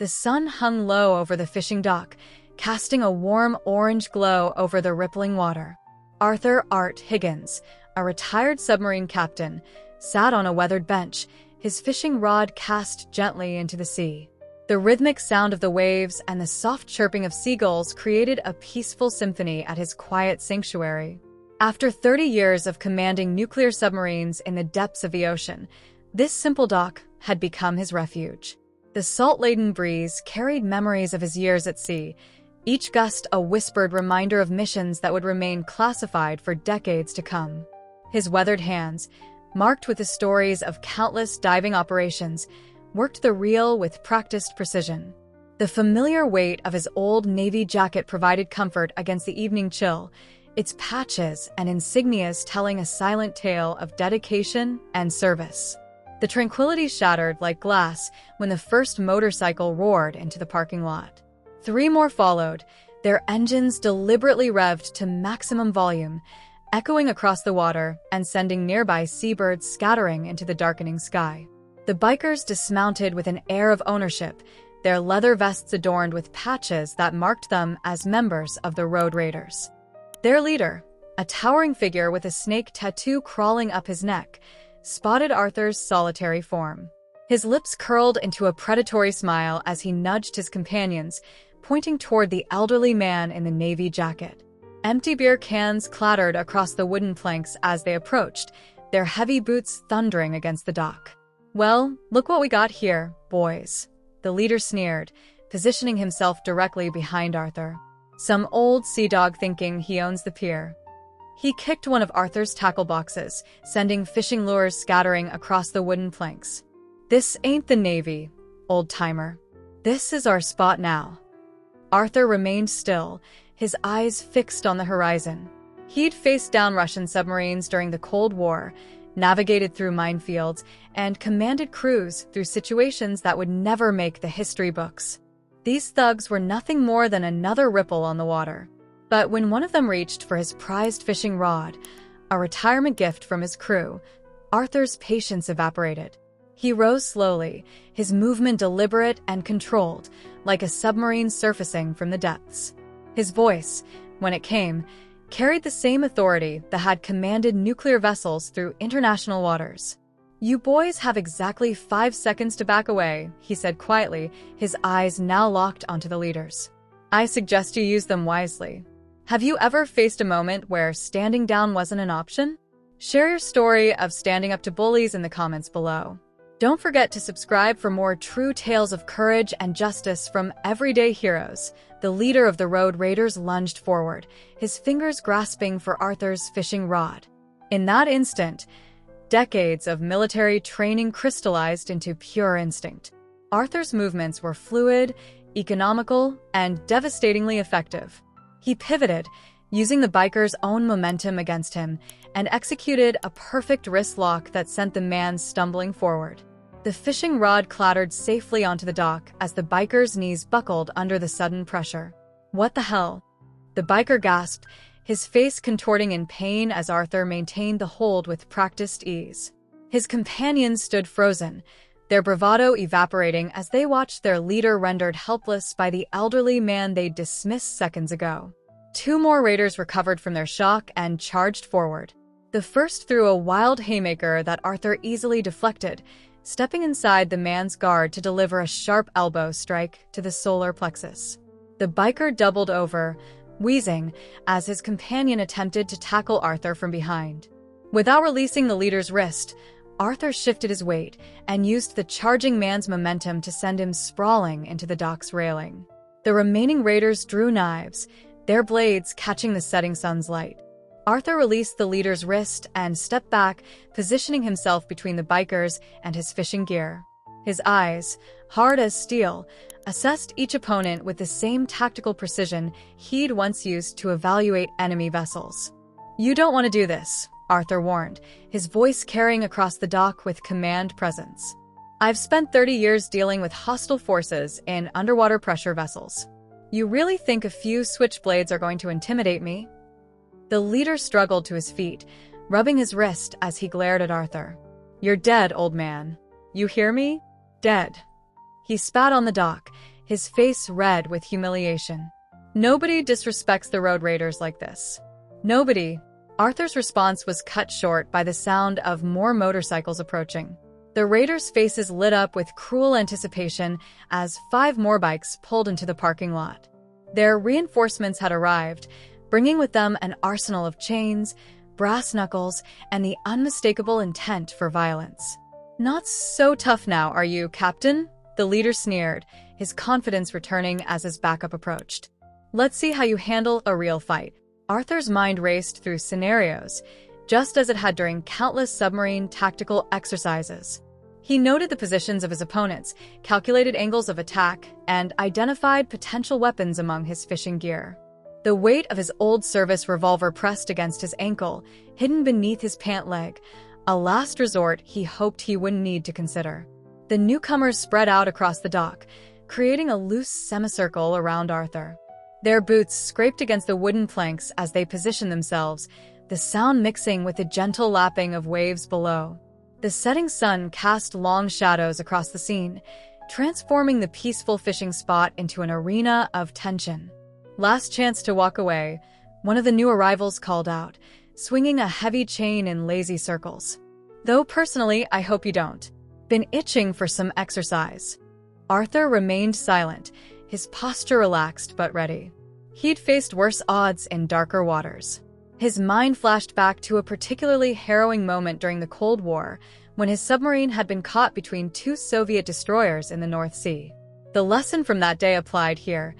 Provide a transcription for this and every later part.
The sun hung low over the fishing dock, casting a warm orange glow over the rippling water. Arthur Art Higgins, a retired submarine captain, sat on a weathered bench, his fishing rod cast gently into the sea. The rhythmic sound of the waves and the soft chirping of seagulls created a peaceful symphony at his quiet sanctuary. After 30 years of commanding nuclear submarines in the depths of the ocean, this simple dock had become his refuge. The salt-laden breeze carried memories of his years at sea, each gust a whispered reminder of missions that would remain classified for decades to come. His weathered hands, marked with the stories of countless diving operations, worked the reel with practiced precision. The familiar weight of his old Navy jacket provided comfort against the evening chill, its patches and insignias telling a silent tale of dedication and service. The tranquility shattered like glass when the first motorcycle roared into the parking lot. 3 more followed, their engines deliberately revved to maximum volume, echoing across the water and sending nearby seabirds scattering into the darkening sky. The bikers dismounted with an air of ownership, their leather vests adorned with patches that marked them as members of the Road Raiders. Their leader, a towering figure with a snake tattoo crawling up his neck, spotted Arthur's solitary form. His lips curled into a predatory smile as he nudged his companions, pointing toward the elderly man in the navy jacket. Empty beer cans clattered across the wooden planks as they approached, their heavy boots thundering against the dock. "Well, look what we got here, boys," the leader sneered, positioning himself directly behind Arthur. Some old sea dog thinking he owns the pier. He kicked one of Arthur's tackle boxes, sending fishing lures scattering across the wooden planks. "This ain't the Navy, old-timer. This is our spot now." Arthur remained still, his eyes fixed on the horizon. He'd faced down Russian submarines during the Cold War, navigated through minefields, and commanded crews through situations that would never make the history books. These thugs were nothing more than another ripple on the water. But when one of them reached for his prized fishing rod, a retirement gift from his crew, Arthur's patience evaporated. He rose slowly, his movement deliberate and controlled, like a submarine surfacing from the depths. His voice, when it came, carried the same authority that had commanded nuclear vessels through international waters. "You boys have exactly 5 seconds to back away," he said quietly, his eyes now locked onto the leaders. "I suggest you use them wisely. Have you ever faced a moment where standing down wasn't an option? Share your story of standing up to bullies in the comments below. Don't forget to subscribe for more true tales of courage and justice from everyday heroes." The leader of the Road Raiders lunged forward, his fingers grasping for Arthur's fishing rod. In that instant, decades of military training crystallized into pure instinct. Arthur's movements were fluid, economical, and devastatingly effective. He pivoted, using the biker's own momentum against him, and executed a perfect wrist lock that sent the man stumbling forward. The fishing rod clattered safely onto the dock as the biker's knees buckled under the sudden pressure. "What the hell?" the biker gasped, his face contorting in pain as Arthur maintained the hold with practiced ease. His companions stood frozen, their bravado evaporating as they watched their leader rendered helpless by the elderly man they'd dismissed seconds ago. 2 more raiders recovered from their shock and charged forward. The first threw a wild haymaker that Arthur easily deflected, stepping inside the man's guard to deliver a sharp elbow strike to the solar plexus. The biker doubled over, wheezing, as his companion attempted to tackle Arthur from behind. Without releasing the leader's wrist, Arthur shifted his weight and used the charging man's momentum to send him sprawling into the dock's railing. The remaining raiders drew knives, their blades catching the setting sun's light. Arthur released the leader's wrist and stepped back, positioning himself between the bikers and his fishing gear. His eyes, hard as steel, assessed each opponent with the same tactical precision he'd once used to evaluate enemy vessels. "You don't want to do this," Arthur warned, his voice carrying across the dock with command presence. "I've spent 30 years dealing with hostile forces in underwater pressure vessels. You really think a few switchblades are going to intimidate me?" The leader struggled to his feet, rubbing his wrist as he glared at Arthur. "You're dead, old man. You hear me? Dead." He spat on the dock, his face red with humiliation. Nobody disrespects the road raiders like this. Nobody. Arthur's response was cut short by the sound of more motorcycles approaching. The raiders' faces lit up with cruel anticipation as 5 more bikes pulled into the parking lot. Their reinforcements had arrived, bringing with them an arsenal of chains, brass knuckles, and the unmistakable intent for violence. "Not so tough now, are you, Captain?" The leader sneered, his confidence returning as his backup approached. "Let's see how you handle a real fight." Arthur's mind raced through scenarios, just as it had during countless submarine tactical exercises. He noted the positions of his opponents, calculated angles of attack, and identified potential weapons among his fishing gear. The weight of his old service revolver pressed against his ankle, hidden beneath his pant leg, a last resort he hoped he wouldn't need to consider. The newcomers spread out across the dock, creating a loose semicircle around Arthur. Their boots scraped against the wooden planks as they positioned themselves, the sound mixing with the gentle lapping of waves below. The setting sun cast long shadows across the scene, transforming the peaceful fishing spot into an arena of tension. "Last chance to walk away," one of the new arrivals called out, swinging a heavy chain in lazy circles. "Though personally, I hope you don't. Been itching for some exercise." Arthur remained silent, his posture relaxed but ready. He'd faced worse odds in darker waters. His mind flashed back to a particularly harrowing moment during the Cold War, when his submarine had been caught between 2 Soviet destroyers in the North Sea. The lesson from that day applied here.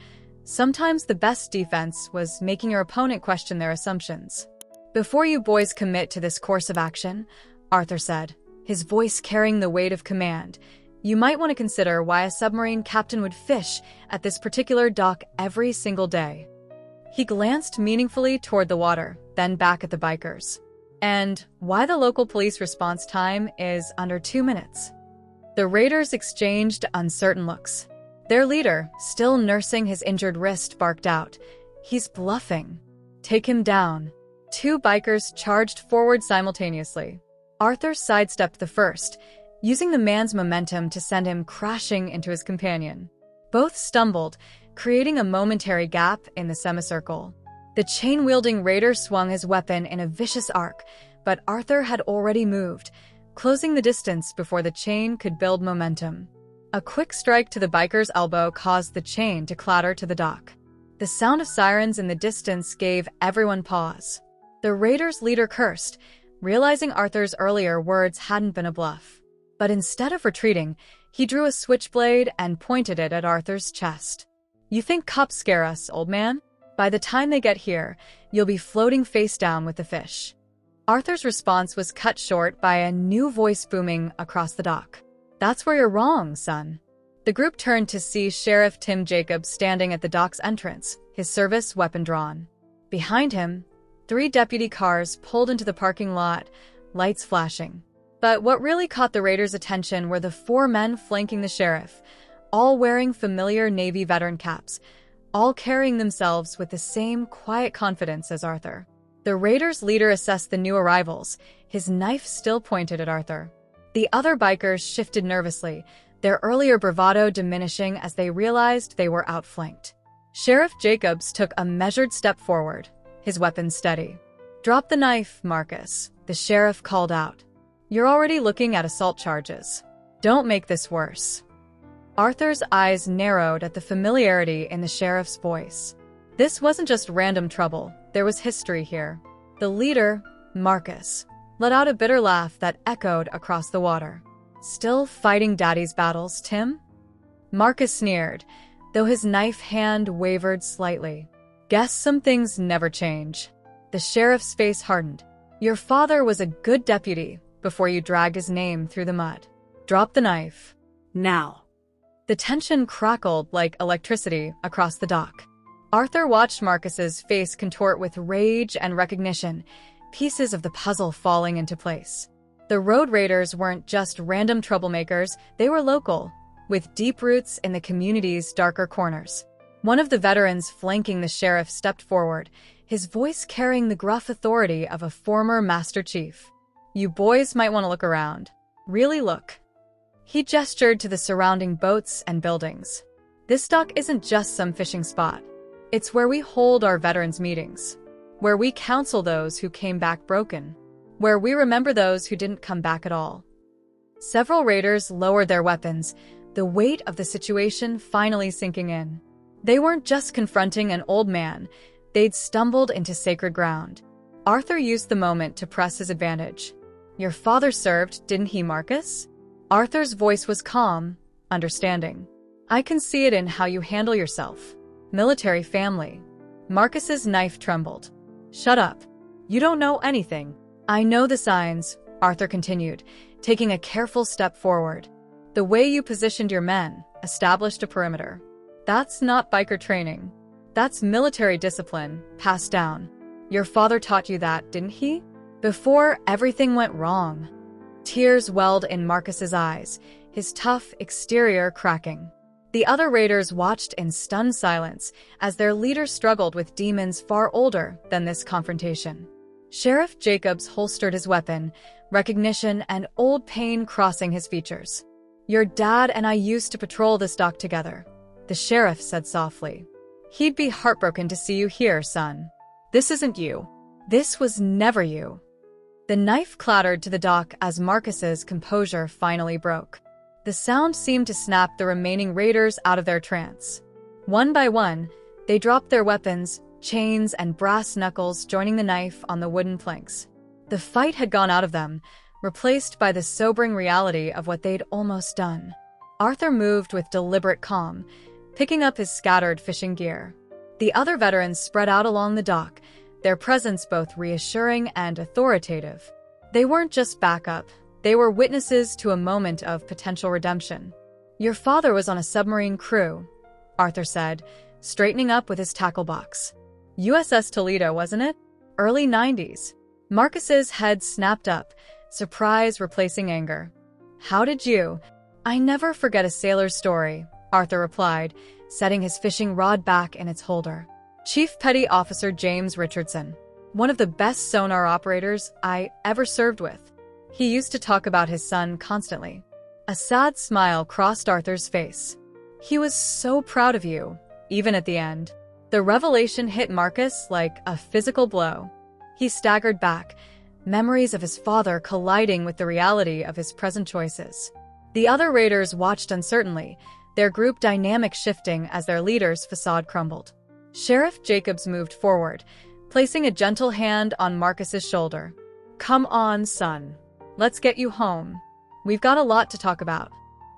Sometimes the best defense was making your opponent question their assumptions. "Before you boys commit to this course of action," Arthur said, his voice carrying the weight of command, "you might want to consider why a submarine captain would fish at this particular dock every single day." He glanced meaningfully toward the water, then back at the bikers. "And why the local police response time is under 2 minutes." The raiders exchanged uncertain looks. Their leader, still nursing his injured wrist, barked out, "He's bluffing. Take him down." 2 bikers charged forward simultaneously. Arthur sidestepped the first, using the man's momentum to send him crashing into his companion. Both stumbled, creating a momentary gap in the semicircle. The chain-wielding raider swung his weapon in a vicious arc, but Arthur had already moved, closing the distance before the chain could build momentum. A quick strike to the biker's elbow caused the chain to clatter to the dock. The sound of sirens in the distance gave everyone pause. The raider's leader cursed, realizing Arthur's earlier words hadn't been a bluff. But instead of retreating, he drew a switchblade and pointed it at Arthur's chest. "You think cops scare us, old man? By the time they get here, you'll be floating face down with the fish." Arthur's response was cut short by a new voice booming across the dock. "That's where you're wrong, son." The group turned to see Sheriff Tim Jacobs standing at the dock's entrance, his service weapon drawn. Behind him, 3 deputy cars pulled into the parking lot, lights flashing. But what really caught the raiders' attention were the 4 men flanking the sheriff, all wearing familiar Navy veteran caps, all carrying themselves with the same quiet confidence as Arthur. The raiders' leader assessed the new arrivals, his knife still pointed at Arthur. The other bikers shifted nervously, their earlier bravado diminishing as they realized they were outflanked. Sheriff Jacobs took a measured step forward, his weapon steady. "Drop the knife, Marcus," the sheriff called out. "You're already looking at assault charges. Don't make this worse." Arthur's eyes narrowed at the familiarity in the sheriff's voice. This wasn't just random trouble, there was history here. The leader, Marcus, let out a bitter laugh that echoed across the water. "Still fighting Daddy's battles, Tim?" Marcus sneered, though his knife hand wavered slightly. "Guess some things never change." The sheriff's face hardened. "Your father was a good deputy before you dragged his name through the mud. Drop the knife. Now." The tension crackled like electricity across the dock. Arthur watched Marcus's face contort with rage and recognition, pieces of the puzzle falling into place. The road raiders weren't just random troublemakers, they were local, with deep roots in the community's darker corners. One of the veterans flanking the sheriff stepped forward, his voice carrying the gruff authority of a former Master Chief. "You boys might want to look around. Really look." He gestured to the surrounding boats and buildings. This dock isn't just some fishing spot. It's where we hold our veterans meetings, where we counsel those who came back broken, where we remember those who didn't come back at all. Several raiders lowered their weapons, the weight of the situation finally sinking in. They weren't just confronting an old man, they'd stumbled into sacred ground. Arthur used the moment to press his advantage. "Your father served, didn't he, Marcus?" Arthur's voice was calm, understanding. "I can see it in how you handle yourself. Military family." Marcus's knife trembled. "Shut up. You don't know anything." "I know the signs," Arthur continued, taking a careful step forward. "The way you positioned your men, established a perimeter. That's not biker training. That's military discipline, passed down. Your father taught you that, didn't he? Before everything went wrong." Tears welled in Marcus's eyes, his tough exterior cracking. The other raiders watched in stunned silence as their leader struggled with demons far older than this confrontation. Sheriff Jacobs holstered his weapon, recognition and old pain crossing his features. "Your dad and I used to patrol this dock together," the sheriff said softly. "He'd be heartbroken to see you here, son. This isn't you. This was never you." The knife clattered to the dock as Marcus's composure finally broke. The sound seemed to snap the remaining raiders out of their trance. One by one, they dropped their weapons, chains and brass knuckles joining the knife on the wooden planks. The fight had gone out of them, replaced by the sobering reality of what they'd almost done. Arthur moved with deliberate calm, picking up his scattered fishing gear. The other veterans spread out along the dock, their presence both reassuring and authoritative. They weren't just backup, they were witnesses to a moment of potential redemption. "Your father was on a submarine crew," Arthur said, straightening up with his tackle box. "USS Toledo, wasn't it? Early 90s. Marcus's head snapped up, surprise replacing anger. "How did you?" "I never forget a sailor's story," Arthur replied, setting his fishing rod back in its holder. "Chief Petty Officer James Richardson, one of the best sonar operators I ever served with. He used to talk about his son constantly." A sad smile crossed Arthur's face. "He was so proud of you, even at the end." The revelation hit Marcus like a physical blow. He staggered back, memories of his father colliding with the reality of his present choices. The other raiders watched uncertainly, their group dynamic shifting as their leader's facade crumbled. Sheriff Jacobs moved forward, placing a gentle hand on Marcus's shoulder. "Come on, son. Let's get you home. We've got a lot to talk about."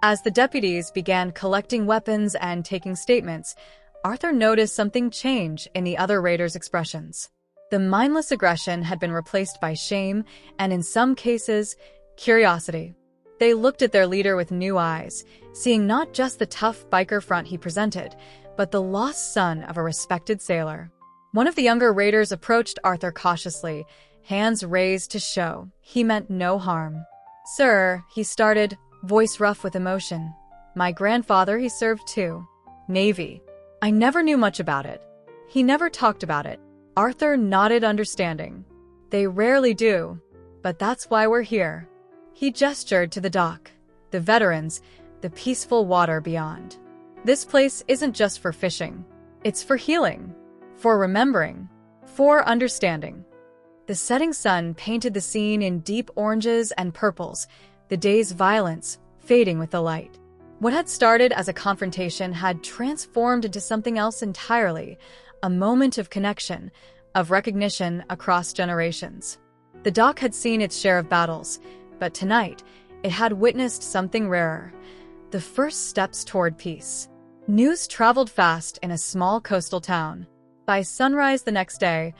As the deputies began collecting weapons and taking statements, Arthur noticed something change in the other raiders' expressions. The mindless aggression had been replaced by shame and, in some cases, curiosity. They looked at their leader with new eyes, seeing not just the tough biker front he presented, but the lost son of a respected sailor. One of the younger raiders approached Arthur cautiously, hands raised to show he meant no harm. "Sir," he started, voice rough with emotion. "My grandfather, he served too. Navy. I never knew much about it. He never talked about it." Arthur nodded understanding. "They rarely do, but that's why we're here." He gestured to the dock, the veterans, the peaceful water beyond. "This place isn't just for fishing. It's for healing, for remembering, for understanding." The setting sun painted the scene in deep oranges and purples, the day's violence fading with the light. What had started as a confrontation had transformed into something else entirely, a moment of connection, of recognition across generations. The dock had seen its share of battles, but tonight it had witnessed something rarer, the first steps toward peace. News traveled fast in a small coastal town. By sunrise the next day,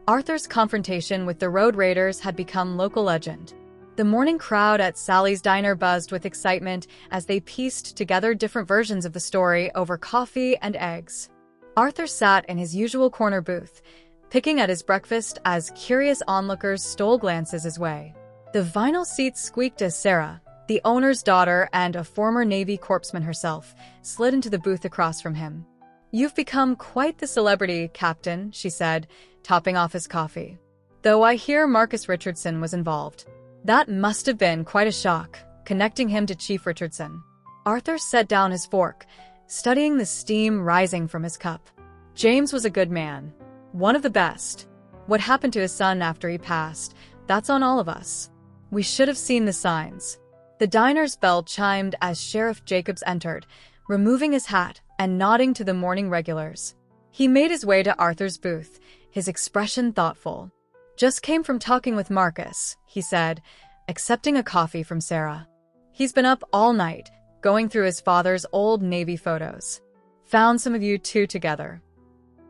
Arthur's confrontation with the road raiders had become local legend. The morning crowd at Sally's diner buzzed with excitement as they pieced together different versions of the story over coffee and eggs. Arthur sat in his usual corner booth, picking at his breakfast as curious onlookers stole glances his way. The vinyl seats squeaked as Sarah, the owner's daughter and a former Navy corpsman herself, slid into the booth across from him. "You've become quite the celebrity, Captain," she said, topping off his coffee. "Though I hear Marcus Richardson was involved." That must have been quite a shock, connecting him to Chief Richardson. Arthur set down his fork, studying the steam rising from his cup. James was a good man. One of the best. What happened to his son after he passed, that's on all of us. We should have seen the signs. The diner's bell chimed as Sheriff Jacobs entered, removing his hat and nodding to the morning regulars. He made his way to Arthur's booth, his expression thoughtful. "Just came from talking with Marcus," he said, accepting a coffee from Sarah. "He's been up all night, going through his father's old Navy photos. Found some of you two together."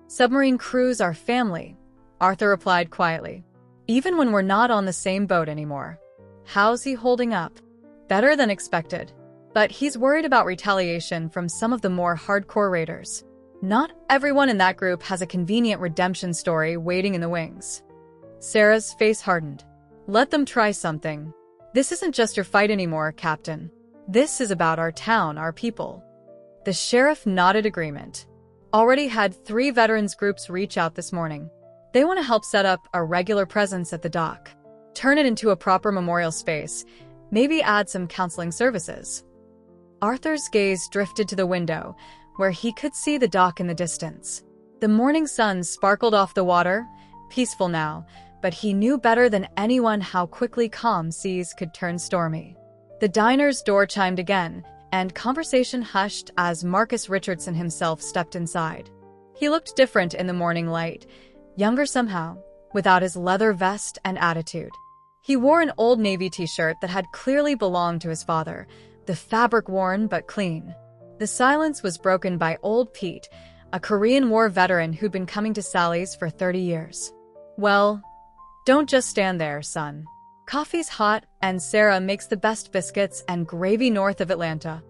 "Submarine crews are family," Arthur replied quietly. "Even when we're not on the same boat anymore." "How's he holding up?" "Better than expected. But he's worried about retaliation from some of the more hardcore raiders. Not everyone in that group has a convenient redemption story waiting in the wings." Sarah's face hardened. "Let them try something. This isn't just your fight anymore, Captain. This is about our town, our people." The sheriff nodded agreement. "Already had 3 veterans groups reach out this morning. They want to help set up a regular presence at the dock. Turn it into a proper memorial space. Maybe add some counseling services." Arthur's gaze drifted to the window, where he could see the dock in the distance. The morning sun sparkled off the water, peaceful now, but he knew better than anyone how quickly calm seas could turn stormy. The diner's door chimed again, and conversation hushed as Marcus Richardson himself stepped inside. He looked different in the morning light, younger somehow, without his leather vest and attitude. He wore an old Navy t-shirt that had clearly belonged to his father, the fabric worn but clean. The silence was broken by old Pete, a Korean War veteran who'd been coming to Sally's for 30 years. "Well, don't just stand there, son. Coffee's hot, and Sarah makes the best biscuits and gravy north of Atlanta."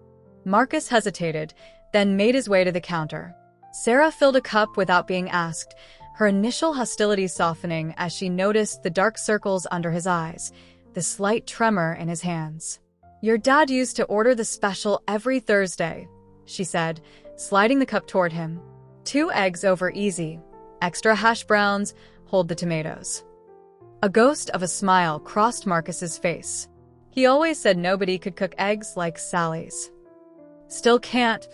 Marcus hesitated, then made his way to the counter. Sarah filled a cup without being asked, her initial hostility softening as she noticed the dark circles under his eyes, the slight tremor in his hands. "Your dad used to order the special every Thursday," she said, sliding the cup toward him. "2 eggs over easy. Extra hash browns, hold the tomatoes." A ghost of a smile crossed Marcus's face. He always said nobody could cook eggs like Sally's. "Still can't,"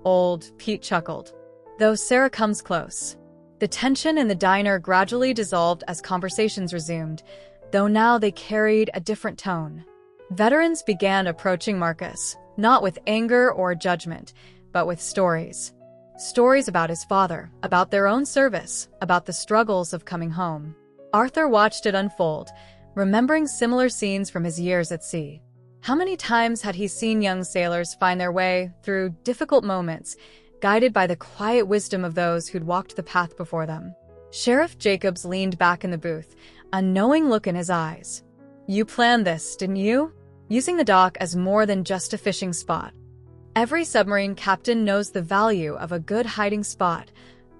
old Pete chuckled. "Though Sarah comes close." The tension in the diner gradually dissolved as conversations resumed, though now they carried a different tone. Veterans began approaching Marcus, not with anger or judgment, but with stories. Stories about his father, about their own service, about the struggles of coming home. Arthur watched it unfold, remembering similar scenes from his years at sea. How many times had he seen young sailors find their way through difficult moments, guided by the quiet wisdom of those who'd walked the path before them? Sheriff Jacobs leaned back in the booth, a knowing look in his eyes. "You planned this, didn't you? Using the dock as more than just a fishing spot." "Every submarine captain knows the value of a good hiding spot,"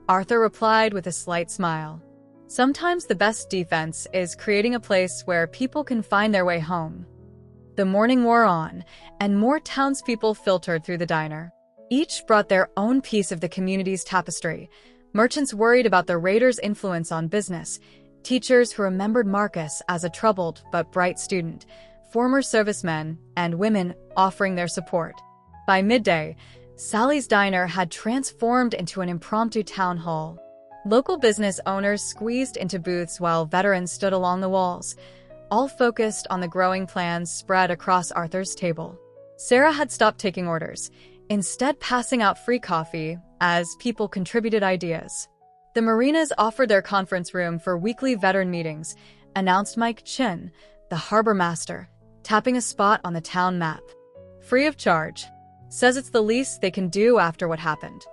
Arthur replied with a slight smile. "Sometimes the best defense is creating a place where people can find their way home." The morning wore on, and more townspeople filtered through the diner. Each brought their own piece of the community's tapestry. Merchants worried about the raiders' influence on business, teachers who remembered Marcus as a troubled but bright student, former servicemen, and women offering their support. By midday, Sally's diner had transformed into an impromptu town hall. Local business owners squeezed into booths while veterans stood along the walls, all focused on the growing plans spread across Arthur's table. Sarah had stopped taking orders, instead passing out free coffee as people contributed ideas. The marinas offered their conference room for weekly veteran meetings, announced Mike Chin, the harbor master, tapping a spot on the town map. "Free of charge. Says it's the least they can do after what happened."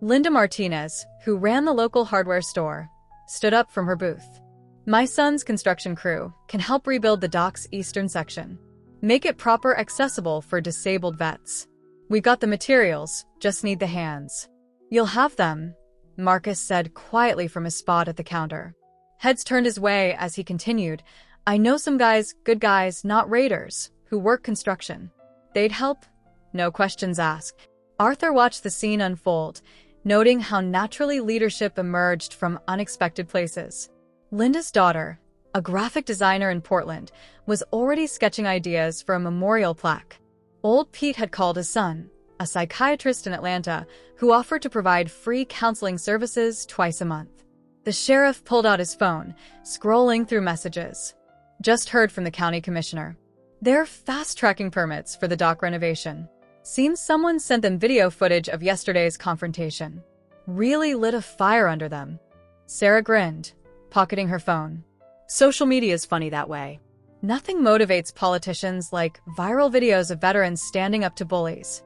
Linda Martinez, who ran the local hardware store, stood up from her booth. "My son's construction crew can help rebuild the dock's eastern section. Make it proper accessible for disabled vets. We've got the materials, just need the hands." "You'll have them," Marcus said quietly from his spot at the counter. Heads turned his way as he continued. "I know some guys, good guys, not raiders, who work construction. They'd help? No questions asked." Arthur watched the scene unfold, noting how naturally leadership emerged from unexpected places. Linda's daughter, a graphic designer in Portland, was already sketching ideas for a memorial plaque. Old Pete had called his son, a psychiatrist in Atlanta who offered to provide free counseling services twice a month. The sheriff pulled out his phone, scrolling through messages. Just heard from the county commissioner. They're fast-tracking permits for the dock renovation. Seems someone sent them video footage of yesterday's confrontation. Really lit a fire under them. Sarah grinned, pocketing her phone. Social media is funny that way. Nothing motivates politicians like viral videos of veterans standing up to bullies.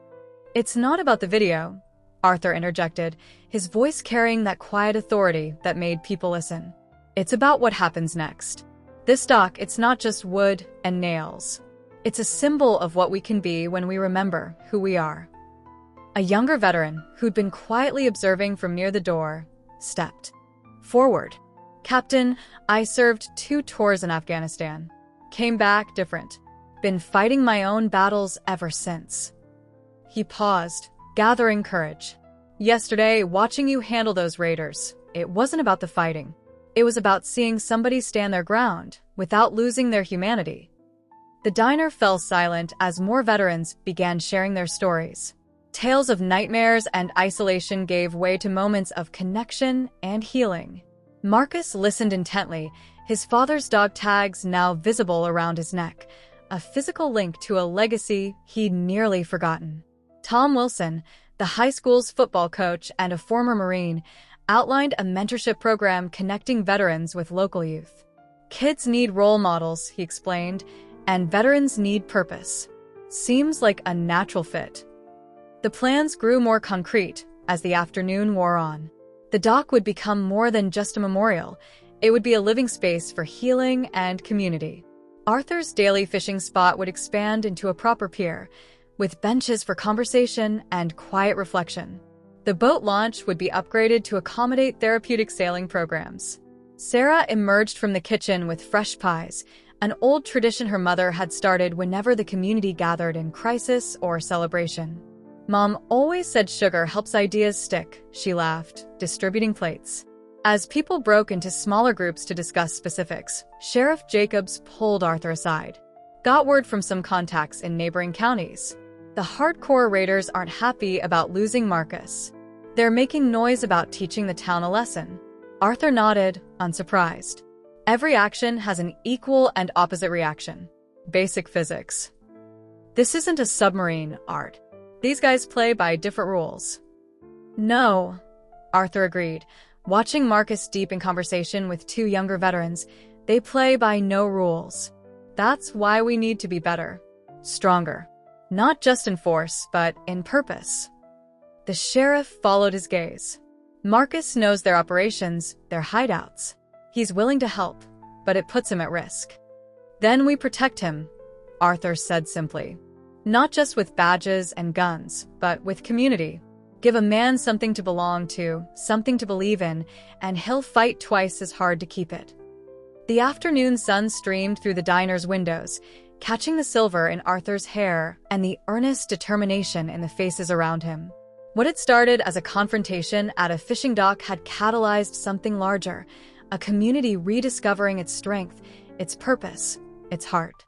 It's not about the video, Arthur interjected, his voice carrying that quiet authority that made people listen. It's about what happens next. This dock, it's not just wood and nails. It's a symbol of what we can be when we remember who we are. A younger veteran, who'd been quietly observing from near the door, stepped forward. Captain, I served 2 tours in Afghanistan. Came back different. Been fighting my own battles ever since. He paused, gathering courage. Yesterday, watching you handle those raiders, it wasn't about the fighting. It was about seeing somebody stand their ground without losing their humanity. The diner fell silent as more veterans began sharing their stories. Tales of nightmares and isolation gave way to moments of connection and healing. Marcus listened intently, his father's dog tags now visible around his neck, a physical link to a legacy he'd nearly forgotten. Tom Wilson, the high school's football coach and a former Marine, outlined a mentorship program connecting veterans with local youth. Kids need role models, he explained, and veterans need purpose. Seems like a natural fit. The plans grew more concrete as the afternoon wore on. The dock would become more than just a memorial. It would be a living space for healing and community. Arthur's daily fishing spot would expand into a proper pier, with benches for conversation and quiet reflection. The boat launch would be upgraded to accommodate therapeutic sailing programs. Sarah emerged from the kitchen with fresh pies, an old tradition her mother had started whenever the community gathered in crisis or celebration. Mom always said sugar helps ideas stick, she laughed, distributing plates. As people broke into smaller groups to discuss specifics, Sheriff Jacobs pulled Arthur aside. Got word from some contacts in neighboring counties. The hardcore raiders aren't happy about losing Marcus. They're making noise about teaching the town a lesson. Arthur nodded, unsurprised. Every action has an equal and opposite reaction. Basic physics. This isn't a submarine, Art. These guys play by different rules. No, Arthur agreed. Watching Marcus deep in conversation with 2 younger veterans, they play by no rules. That's why we need to be better. Stronger. Not just in force, but in purpose. The sheriff followed his gaze. Marcus knows their operations, their hideouts. He's willing to help, but it puts him at risk. Then we protect him, Arthur said simply. Not just with badges and guns, but with community. Give a man something to belong to, something to believe in, and he'll fight twice as hard to keep it. The afternoon sun streamed through the diner's windows, catching the silver in Arthur's hair and the earnest determination in the faces around him. What had started as a confrontation at a fishing dock had catalyzed something larger, a community rediscovering its strength, its purpose, its heart.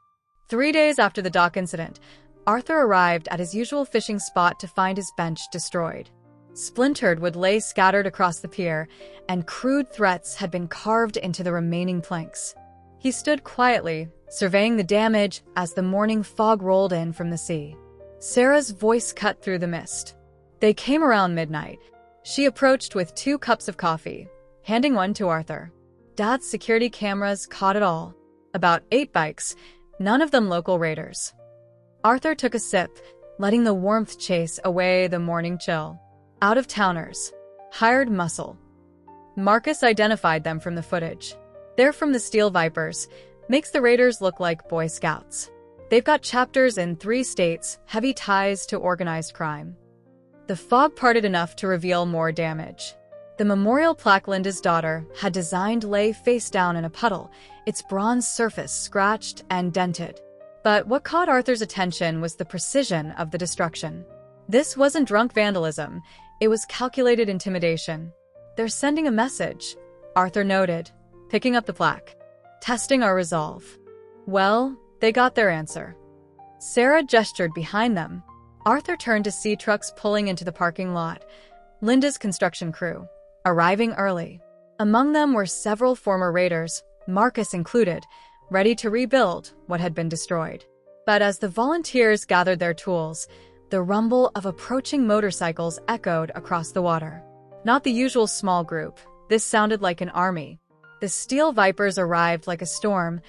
3 days after the dock incident, Arthur arrived at his usual fishing spot to find his bench destroyed. Splintered wood lay scattered across the pier, and crude threats had been carved into the remaining planks. He stood quietly, surveying the damage as the morning fog rolled in from the sea. Sarah's voice cut through the mist. They came around midnight. She approached with 2 cups of coffee, handing one to Arthur. Dad's security cameras caught it all. About 8 bikes, none of them local raiders. Arthur took a sip, letting the warmth chase away the morning chill. Out-of-towners. Hired muscle. Marcus identified them from the footage. They're from the Steel Vipers. Makes the raiders look like Boy Scouts. They've got chapters in 3 states, heavy ties to organized crime. The fog parted enough to reveal more damage. The memorial plaque Linda's daughter had designed lay face down in a puddle, its bronze surface scratched and dented. But what caught Arthur's attention was the precision of the destruction. This wasn't drunk vandalism, it was calculated intimidation. They're sending a message, Arthur noted, picking up the plaque. Testing our resolve. Well, they got their answer. Sarah gestured behind them. Arthur turned to see trucks pulling into the parking lot. Linda's construction crew, arriving early. Among them were several former raiders, Marcus included, ready to rebuild what had been destroyed. But as the volunteers gathered their tools, the rumble of approaching motorcycles echoed across the water. Not the usual small group, this sounded like an army. The Steel Vipers arrived like a storm,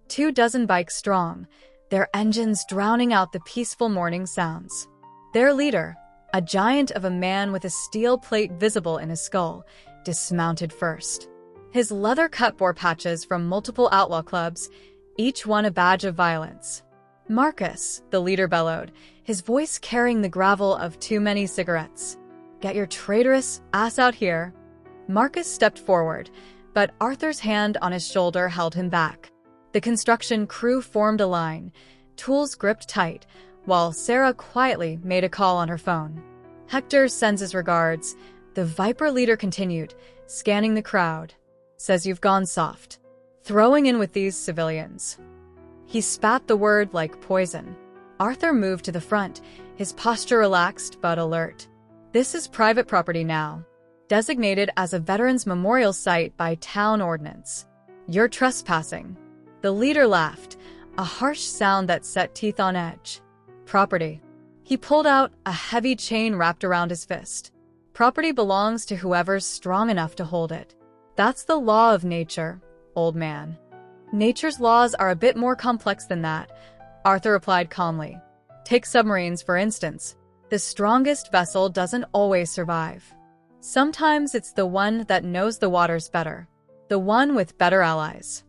24 bikes strong, their engines drowning out the peaceful morning sounds. Their leader, a giant of a man with a steel plate visible in his skull, dismounted first. His leather cut bore patches from multiple outlaw clubs, each one a badge of violence. "Marcus," the leader bellowed, his voice carrying the gravel of too many cigarettes. "Get your traitorous ass out here." Marcus stepped forward, but Arthur's hand on his shoulder held him back. The construction crew formed a line, tools gripped tight, while Sarah quietly made a call on her phone. "Hector sends his regards," the Viper leader continued, scanning the crowd. "Says you've gone soft. Throwing in with these civilians." He spat the word like poison. Arthur moved to the front, his posture relaxed but alert. "This is private property now, designated as a Veterans Memorial Site by town ordinance. You're trespassing." The leader laughed, a harsh sound that set teeth on edge. "Property." He pulled out a heavy chain wrapped around his fist. "Property belongs to whoever's strong enough to hold it. That's the law of nature, old man." "Nature's laws are a bit more complex than that," Arthur replied calmly. "Take submarines, for instance. The strongest vessel doesn't always survive. Sometimes it's the one that knows the waters better, the one with better allies."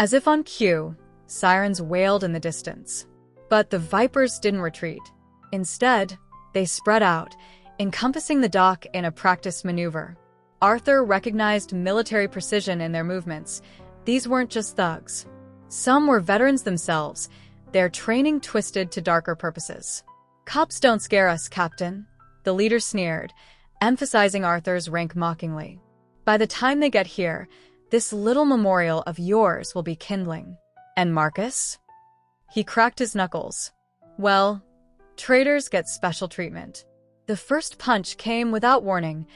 As if on cue, sirens wailed in the distance. But the Vipers didn't retreat. Instead, they spread out, encompassing the dock in a practiced maneuver. Arthur recognized military precision in their movements. These weren't just thugs. Some were veterans themselves, their training twisted to darker purposes. "Cops don't scare us, Captain," the leader sneered, emphasizing Arthur's rank mockingly. "By the time they get here, this little memorial of yours will be kindling." "And Marcus?" He cracked his knuckles. "Well, traitors get special treatment." The first punch came without warning,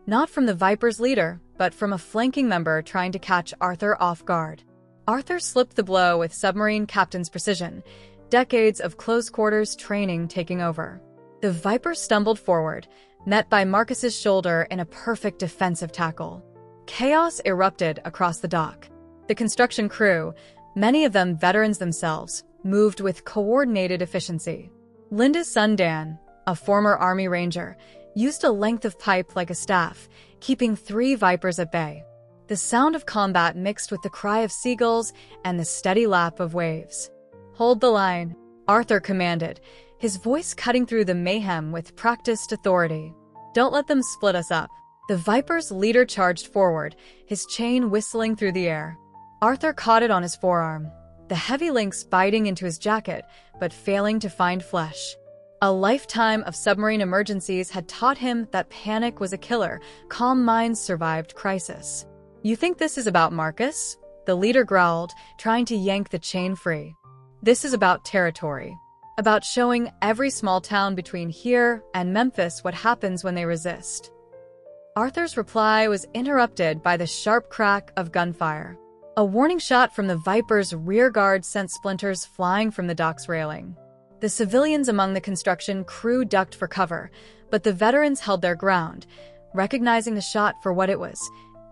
not from the Viper's leader, but from a flanking member trying to catch Arthur off guard. Arthur slipped the blow with submarine captain's precision, decades of close-quarters training taking over. The Viper stumbled forward, met by Marcus's shoulder in a perfect defensive tackle. Chaos erupted across the dock. The construction crew, many of them veterans themselves, moved with coordinated efficiency. Linda's son Dan, a former Army Ranger, used a length of pipe like a staff, keeping 3 Vipers at bay. The sound of combat mixed with the cry of seagulls and the steady lap of waves. "Hold the line," Arthur commanded, his voice cutting through the mayhem with practiced authority. "Don't let them split us up." The Viper's leader charged forward, his chain whistling through the air. Arthur caught it on his forearm, the heavy links biting into his jacket, but failing to find flesh. A lifetime of submarine emergencies had taught him that panic was a killer, calm minds survived crisis. "You think this is about Marcus?" the leader growled, trying to yank the chain free. "This is about territory. About showing every small town between here and Memphis what happens when they resist." Arthur's reply was interrupted by the sharp crack of gunfire. A warning shot from the Viper's rear guard sent splinters flying from the dock's railing. The civilians among the construction crew ducked for cover, but the veterans held their ground, recognizing the shot for what it was: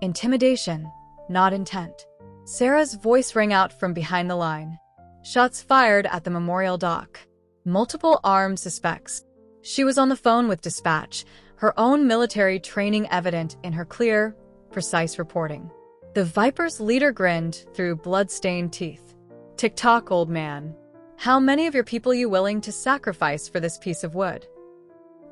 intimidation, not intent. Sarah's voice rang out from behind the line. "Shots fired at the memorial dock. Multiple armed suspects." She was on the phone with dispatch, her own military training evident in her clear, precise reporting. The Viper's leader grinned through blood-stained teeth. "Tick-tock, old man. How many of your people you willing to sacrifice for this piece of wood?"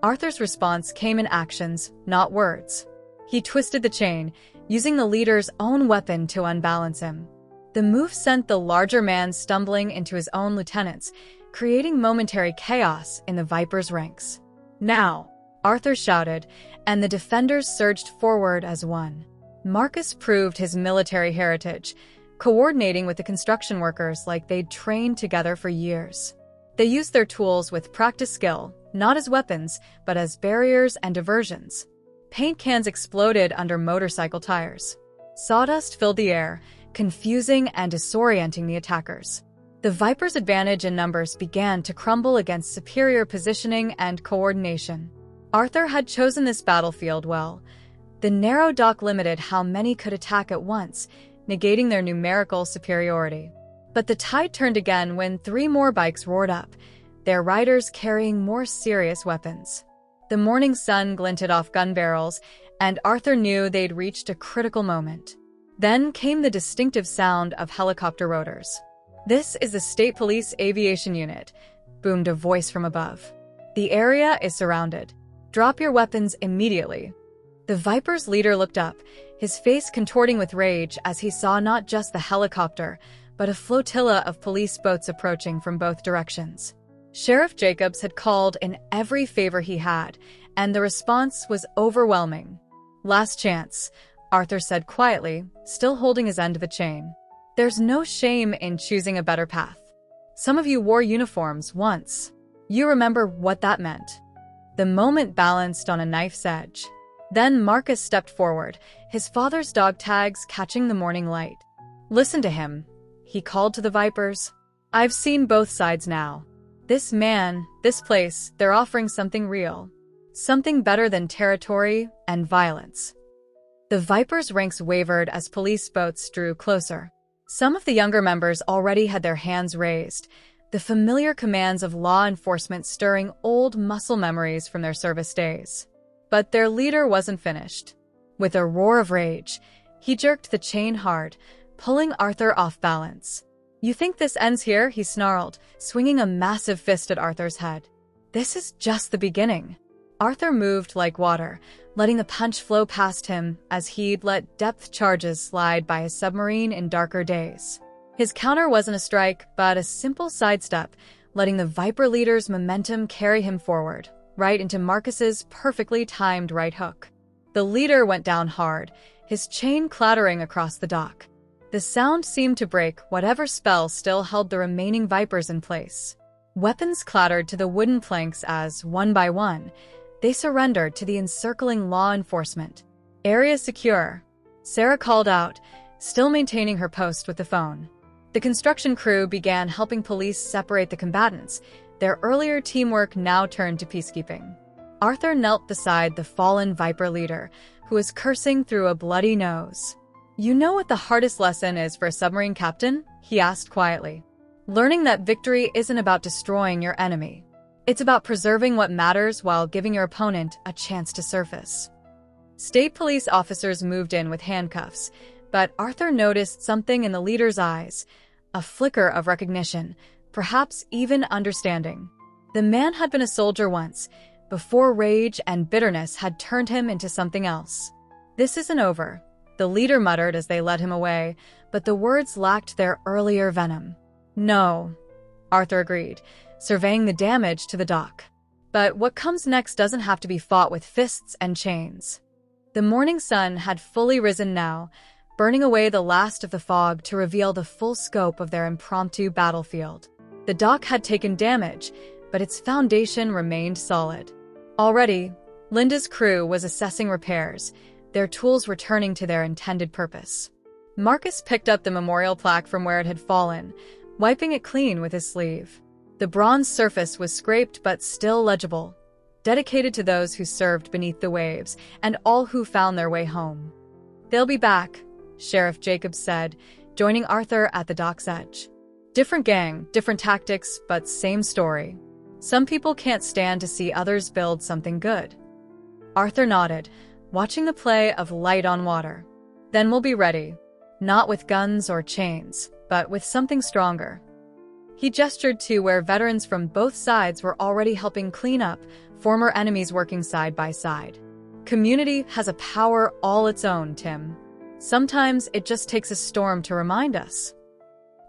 Arthur's response came in actions, not words. He twisted the chain, using the leader's own weapon to unbalance him. The move sent the larger man stumbling into his own lieutenants, creating momentary chaos in the Viper's ranks. "Now!" Arthur shouted, and the defenders surged forward as one. Marcus proved his military heritage, coordinating with the construction workers like they'd trained together for years. They used their tools with practiced skill, not as weapons, but as barriers and diversions. Paint cans exploded under motorcycle tires. Sawdust filled the air, confusing and disorienting the attackers. The Vipers' advantage in numbers began to crumble against superior positioning and coordination. Arthur had chosen this battlefield well. The narrow dock limited how many could attack at once, negating their numerical superiority. But the tide turned again when 3 more bikes roared up, their riders carrying more serious weapons. The morning sun glinted off gun barrels, and Arthur knew they'd reached a critical moment. Then came the distinctive sound of helicopter rotors. "This is the State Police Aviation Unit," boomed a voice from above. "The area is surrounded. Drop your weapons immediately." The Viper's leader looked up, his face contorting with rage as he saw not just the helicopter, but a flotilla of police boats approaching from both directions. Sheriff Jacobs had called in every favor he had, and the response was overwhelming. "Last chance," Arthur said quietly, still holding his end of the chain. "There's no shame in choosing a better path. Some of you wore uniforms once. You remember what that meant." The moment balanced on a knife's edge. Then Marcus stepped forward, his father's dog tags catching the morning light. "Listen to him," he called to the Vipers. "I've seen both sides now. This man, this place, they're offering something real. Something better than territory and violence." The Vipers' ranks wavered as police boats drew closer. Some of the younger members already had their hands raised, the familiar commands of law enforcement stirring old muscle memories from their service days. But their leader wasn't finished. With a roar of rage, he jerked the chain hard, pulling Arthur off balance. "You think this ends here?" he snarled, swinging a massive fist at Arthur's head. "This is just the beginning." Arthur moved like water, letting the punch flow past him as he'd let depth charges slide by his submarine in darker days. His counter wasn't a strike, but a simple sidestep, letting the Viper leader's momentum carry him forward, right into Marcus's perfectly timed right hook. The leader went down hard, his chain clattering across the dock. The sound seemed to break whatever spell still held the remaining Vipers in place. Weapons clattered to the wooden planks as, one by one, they surrendered to the encircling law enforcement. "Area secure," Sarah called out, still maintaining her post with the phone. The construction crew began helping police separate the combatants, their earlier teamwork now turned to peacekeeping. Arthur knelt beside the fallen Viper leader, who was cursing through a bloody nose. "You know what the hardest lesson is for a submarine captain?" he asked quietly. "Learning that victory isn't about destroying your enemy. It's about preserving what matters while giving your opponent a chance to surface." State police officers moved in with handcuffs, but Arthur noticed something in the leader's eyes, a flicker of recognition, perhaps even understanding. The man had been a soldier once, before rage and bitterness had turned him into something else. "This isn't over," the leader muttered as they led him away, but the words lacked their earlier venom. "No," Arthur agreed, surveying the damage to the dock. "But what comes next doesn't have to be fought with fists and chains." The morning sun had fully risen now, burning away the last of the fog to reveal the full scope of their impromptu battlefield. The dock had taken damage, but its foundation remained solid. Already, Linda's crew was assessing repairs, their tools returning to their intended purpose. Marcus picked up the memorial plaque from where it had fallen, wiping it clean with his sleeve. The bronze surface was scraped but still legible, dedicated to those who served beneath the waves and all who found their way home. "They'll be back," Sheriff Jacobs said, joining Arthur at the dock's edge. "Different gang, different tactics, but same story. Some people can't stand to see others build something good." Arthur nodded, watching the play of light on water. "Then we'll be ready. Not with guns or chains, but with something stronger." He gestured to where veterans from both sides were already helping clean up, former enemies working side by side. "Community has a power all its own, Tim. Sometimes it just takes a storm to remind us."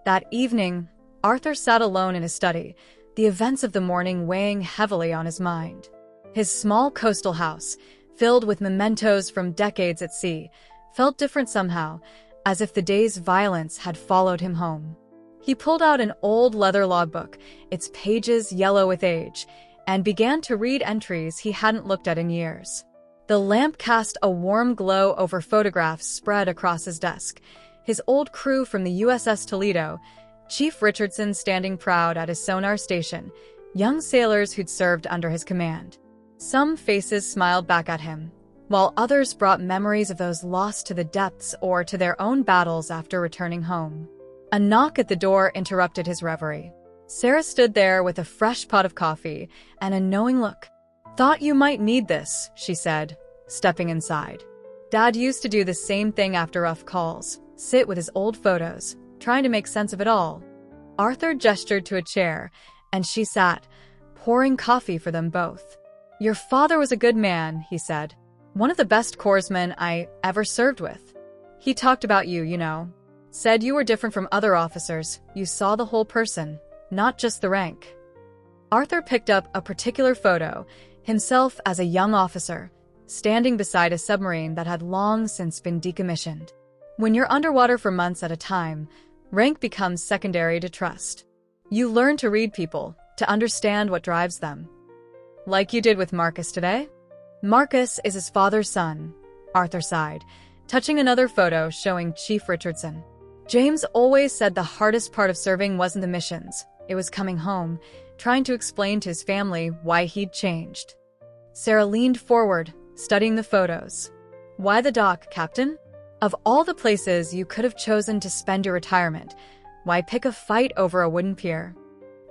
That evening, Arthur sat alone in his study, the events of the morning weighing heavily on his mind. His small coastal house, filled with mementos from decades at sea, felt different somehow, as if the day's violence had followed him home. He pulled out an old leather logbook, its pages yellow with age, and began to read entries he hadn't looked at in years. The lamp cast a warm glow over photographs spread across his desk. His old crew from the USS Toledo, Chief Richardson standing proud at his sonar station, young sailors who'd served under his command. Some faces smiled back at him, while others brought memories of those lost to the depths or to their own battles after returning home. A knock at the door interrupted his reverie. Sarah stood there with a fresh pot of coffee and a knowing look. "Thought you might need this," she said, stepping inside. Dad used to do the same thing after rough calls, sit with his old photos, trying to make sense of it all. Arthur gestured to a chair, and she sat, pouring coffee for them both. "Your father was a good man," he said. "One of the best corpsmen I ever served with. He talked about you, you know. Said you were different from other officers. You saw the whole person, not just the rank." Arthur picked up a particular photo, himself as a young officer, standing beside a submarine that had long since been decommissioned. When you're underwater for months at a time, rank becomes secondary to trust. You learn to read people, to understand what drives them. "Like you did with Marcus today?" "Marcus is his father's son," Arthur sighed, touching another photo showing Chief Richardson. "James always said the hardest part of serving wasn't the missions. It was coming home, trying to explain to his family why he'd changed." Sarah leaned forward, studying the photos. "Why the dock, Captain? Of all the places you could have chosen to spend your retirement, why pick a fight over a wooden pier?"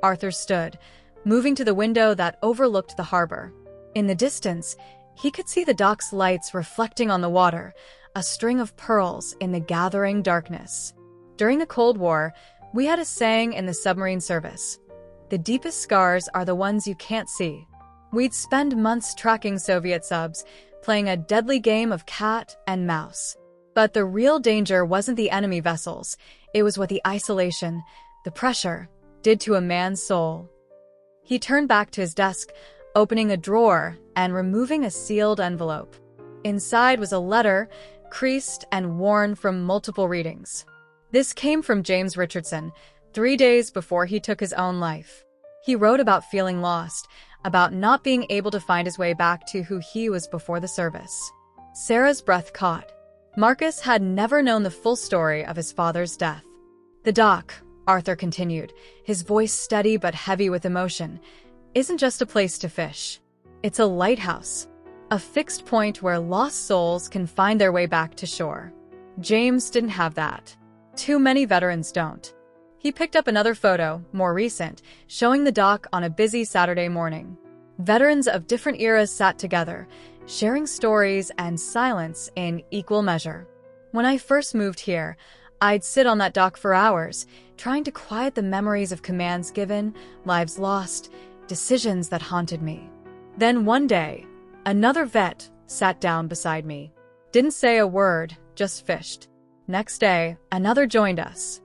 Arthur stood, moving to the window that overlooked the harbor. In the distance, he could see the dock's lights reflecting on the water, a string of pearls in the gathering darkness. During the Cold War, we had a saying in the submarine service: "The deepest scars are the ones you can't see." We'd spend months tracking Soviet subs, playing a deadly game of cat and mouse. But the real danger wasn't the enemy vessels, it was what the isolation, the pressure, did to a man's soul. He turned back to his desk, opening a drawer and removing a sealed envelope. Inside was a letter, creased and worn from multiple readings. This came from James Richardson, 3 days before he took his own life. He wrote about feeling lost, about not being able to find his way back to who he was before the service. Sarah's breath caught. Marcus had never known the full story of his father's death. "The dock," Arthur continued, his voice steady but heavy with emotion, "isn't just a place to fish. It's a lighthouse, a fixed point where lost souls can find their way back to shore. James didn't have that. Too many veterans don't." He picked up another photo, more recent, showing the dock on a busy Saturday morning. Veterans of different eras sat together, sharing stories and silence in equal measure. "When I first moved here, I'd sit on that dock for hours, trying to quiet the memories of commands given, lives lost, decisions that haunted me. Then one day, another vet sat down beside me. Didn't say a word, just fished. Next day, another joined us."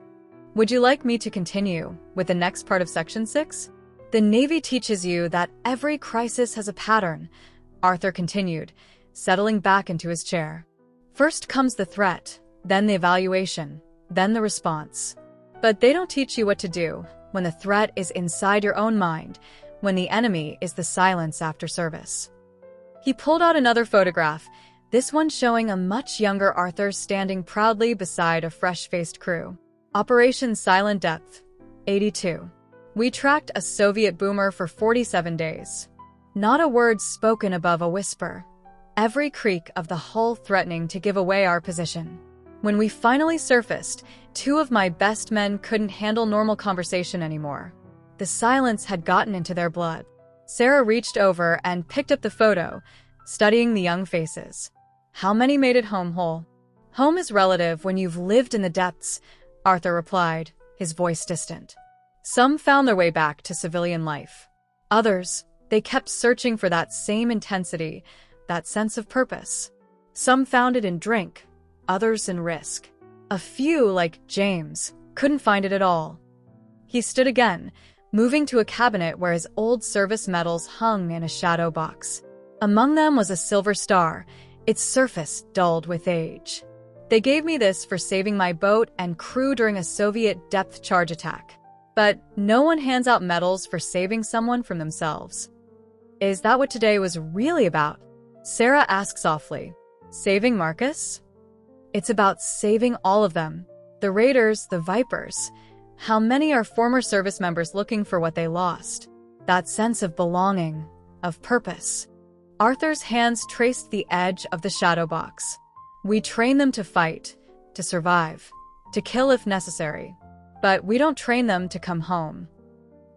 Would you like me to continue with the next part of Section 6? "The Navy teaches you that every crisis has a pattern," Arthur continued, settling back into his chair. "First comes the threat, then the evaluation, then the response. But they don't teach you what to do when the threat is inside your own mind, when the enemy is the silence after service." He pulled out another photograph, this one showing a much younger Arthur standing proudly beside a fresh-faced crew. "Operation Silent Depth, 82. We tracked a Soviet boomer for 47 days. Not a word spoken above a whisper. Every creak of the hull threatening to give away our position. When we finally surfaced, 2 of my best men couldn't handle normal conversation anymore. The silence had gotten into their blood." Sarah reached over and picked up the photo, studying the young faces. "How many made it home whole?" "Home is relative when you've lived in the depths," Arthur replied, his voice distant. "Some found their way back to civilian life. Others, they kept searching for that same intensity, that sense of purpose. Some found it in drink, others in risk. A few, like James, couldn't find it at all." He stood again, moving to a cabinet where his old service medals hung in a shadow box. Among them was a silver star, its surface dulled with age. They gave me this for saving my boat and crew during a Soviet depth charge attack. But no one hands out medals for saving someone from themselves. Is that what today was really about? Sarah asked softly. Saving Marcus? It's about saving all of them. The Raiders, the Vipers. How many are former service members looking for what they lost? That sense of belonging, of purpose. Arthur's hands traced the edge of the shadow box. We train them to fight, to survive, to kill if necessary. But we don't train them to come home.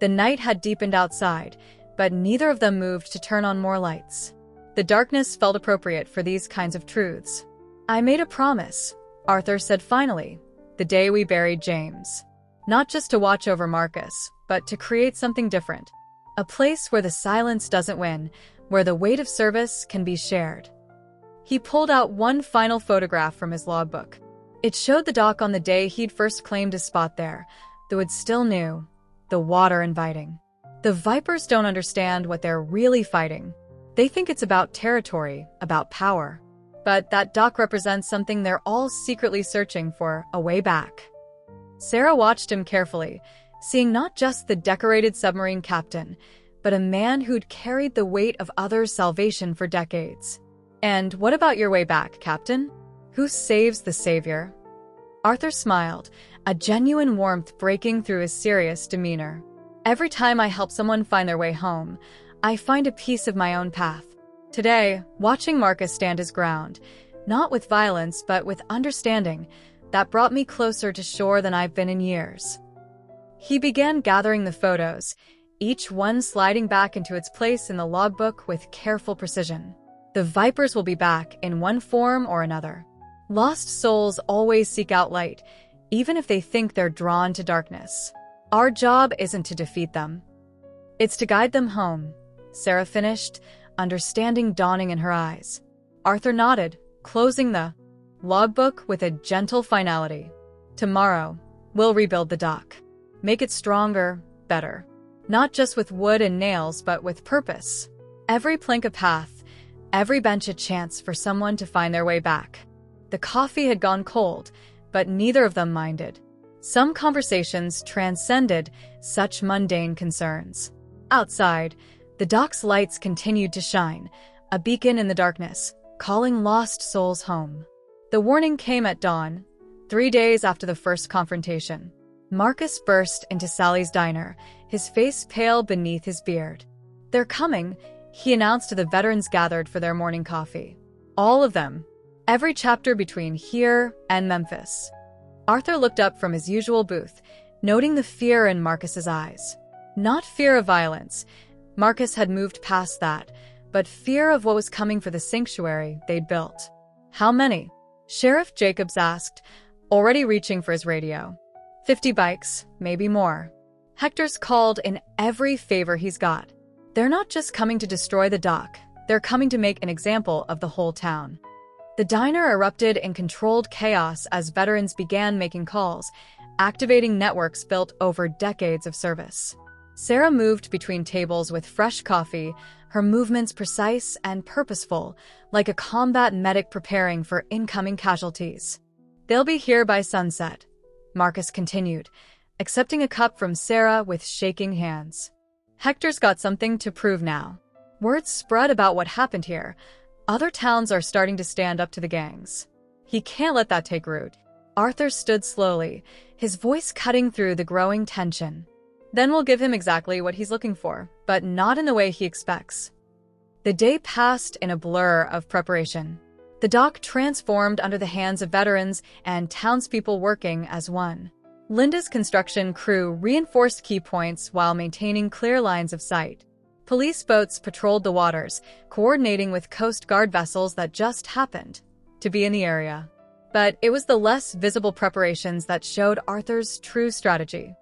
The night had deepened outside, but neither of them moved to turn on more lights. The darkness felt appropriate for these kinds of truths. I made a promise, Arthur said finally, the day we buried James. Not just to watch over Marcus, but to create something different. A place where the silence doesn't win, where the weight of service can be shared. He pulled out one final photograph from his logbook. It showed the dock on the day he'd first claimed his spot there, though it still knew, the water inviting. The Vipers don't understand what they're really fighting. They think it's about territory, about power. But that dock represents something they're all secretly searching for, a way back. Sarah watched him carefully, seeing not just the decorated submarine captain, but a man who'd carried the weight of others' salvation for decades. And what about your way back, Captain? Who saves the savior? Arthur smiled, a genuine warmth breaking through his serious demeanor. Every time I help someone find their way home, I find a piece of my own path. Today, watching Marcus stand his ground, not with violence but with understanding, that brought me closer to shore than I've been in years. He began gathering the photos, each one sliding back into its place in the logbook with careful precision. The Vipers will be back in one form or another. Lost souls always seek out light, even if they think they're drawn to darkness. Our job isn't to defeat them. It's to guide them home, Sarah finished, understanding dawning in her eyes. Arthur nodded, closing the logbook with a gentle finality. Tomorrow, we'll rebuild the dock. Make it stronger, better. Not just with wood and nails, but with purpose. Every plank a path, every bench a chance for someone to find their way back. The coffee had gone cold, but neither of them minded. Some conversations transcended such mundane concerns. Outside, the dock's lights continued to shine, a beacon in the darkness, calling lost souls home. The warning came at dawn, 3 days after the first confrontation. Marcus burst into Sally's diner, his face pale beneath his beard. They're coming, he announced to the veterans gathered for their morning coffee. All of them. Every chapter between here and Memphis. Arthur looked up from his usual booth, noting the fear in Marcus's eyes. Not fear of violence. Marcus had moved past that, but fear of what was coming for the sanctuary they'd built. How many? Sheriff Jacobs asked, already reaching for his radio. 50 bikes, maybe more. Hector's called in every favor he's got. They're not just coming to destroy the dock, they're coming to make an example of the whole town. The diner erupted in controlled chaos as veterans began making calls, activating networks built over decades of service. Sarah moved between tables with fresh coffee, her movements precise and purposeful, like a combat medic preparing for incoming casualties. They'll be here by sunset, Marcus continued, accepting a cup from Sarah with shaking hands. Hector's got something to prove now. Word spread about what happened here. Other towns are starting to stand up to the gangs. He can't let that take root. Arthur stood slowly, his voice cutting through the growing tension. Then we'll give him exactly what he's looking for, but not in the way he expects. The day passed in a blur of preparation. The dock transformed under the hands of veterans and townspeople working as one. Linda's construction crew reinforced key points while maintaining clear lines of sight. Police boats patrolled the waters, coordinating with Coast Guard vessels that just happened to be in the area. But it was the less visible preparations that showed Arthur's true strategy.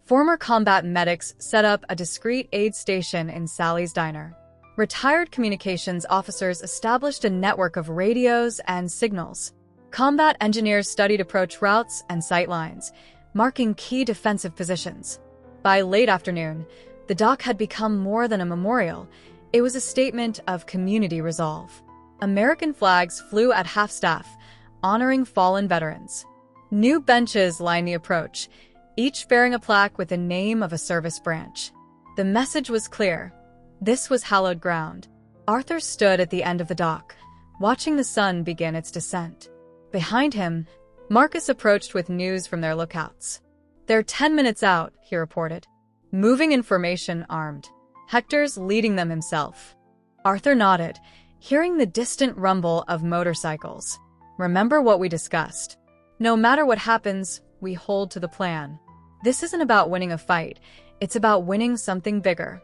Former combat medics set up a discreet aid station in Sally's diner. Retired communications officers established a network of radios and signals. Combat engineers studied approach routes and sight lines, marking key defensive positions. By late afternoon, the dock had become more than a memorial. It was a statement of community resolve. American flags flew at half-staff, honoring fallen veterans. New benches line the approach, each bearing a plaque with the name of a service branch. The message was clear. This was hallowed ground. Arthur stood at the end of the dock, watching the sun begin its descent. Behind him, Marcus approached with news from their lookouts. "They're 10 minutes out," he reported. "Moving information armed. Hector's leading them himself." Arthur nodded, hearing the distant rumble of motorcycles. "Remember what we discussed. No matter what happens, we hold to the plan. This isn't about winning a fight, it's about winning something bigger."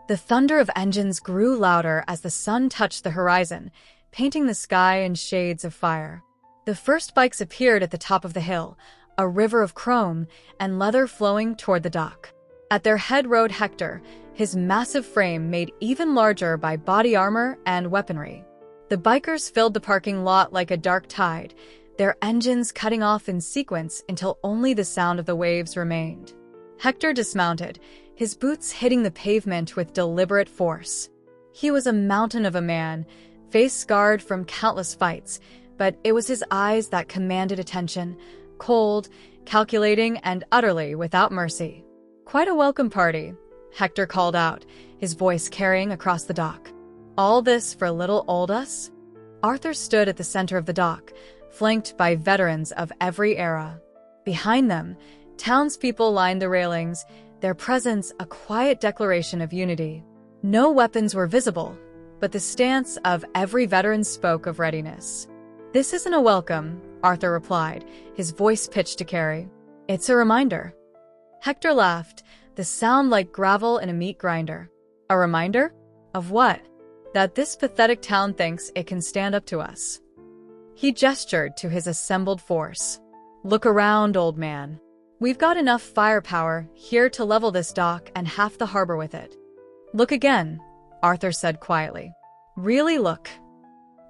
The thunder of engines grew louder as the sun touched the horizon, painting the sky in shades of fire. The first bikes appeared at the top of the hill, a river of chrome and leather flowing toward the dock. At their head rode Hector, his massive frame made even larger by body armor and weaponry. The bikers filled the parking lot like a dark tide, their engines cutting off in sequence until only the sound of the waves remained. Hector dismounted, his boots hitting the pavement with deliberate force. He was a mountain of a man, face scarred from countless fights, but it was his eyes that commanded attention, cold, calculating, and utterly without mercy. "Quite a welcome party," Hector called out, his voice carrying across the dock. "All this for little old us?" Arthur stood at the center of the dock, flanked by veterans of every era. Behind them, townspeople lined the railings, their presence a quiet declaration of unity. No weapons were visible, but the stance of every veteran spoke of readiness. "This isn't a welcome," Arthur replied, his voice pitched to carry. "It's a reminder." Hector laughed, the sound like gravel in a meat grinder. "A reminder? Of what?" "That this pathetic town thinks it can stand up to us." He gestured to his assembled force. "Look around, old man. We've got enough firepower here to level this dock and half the harbor with it." "Look again," Arthur said quietly. "Really look."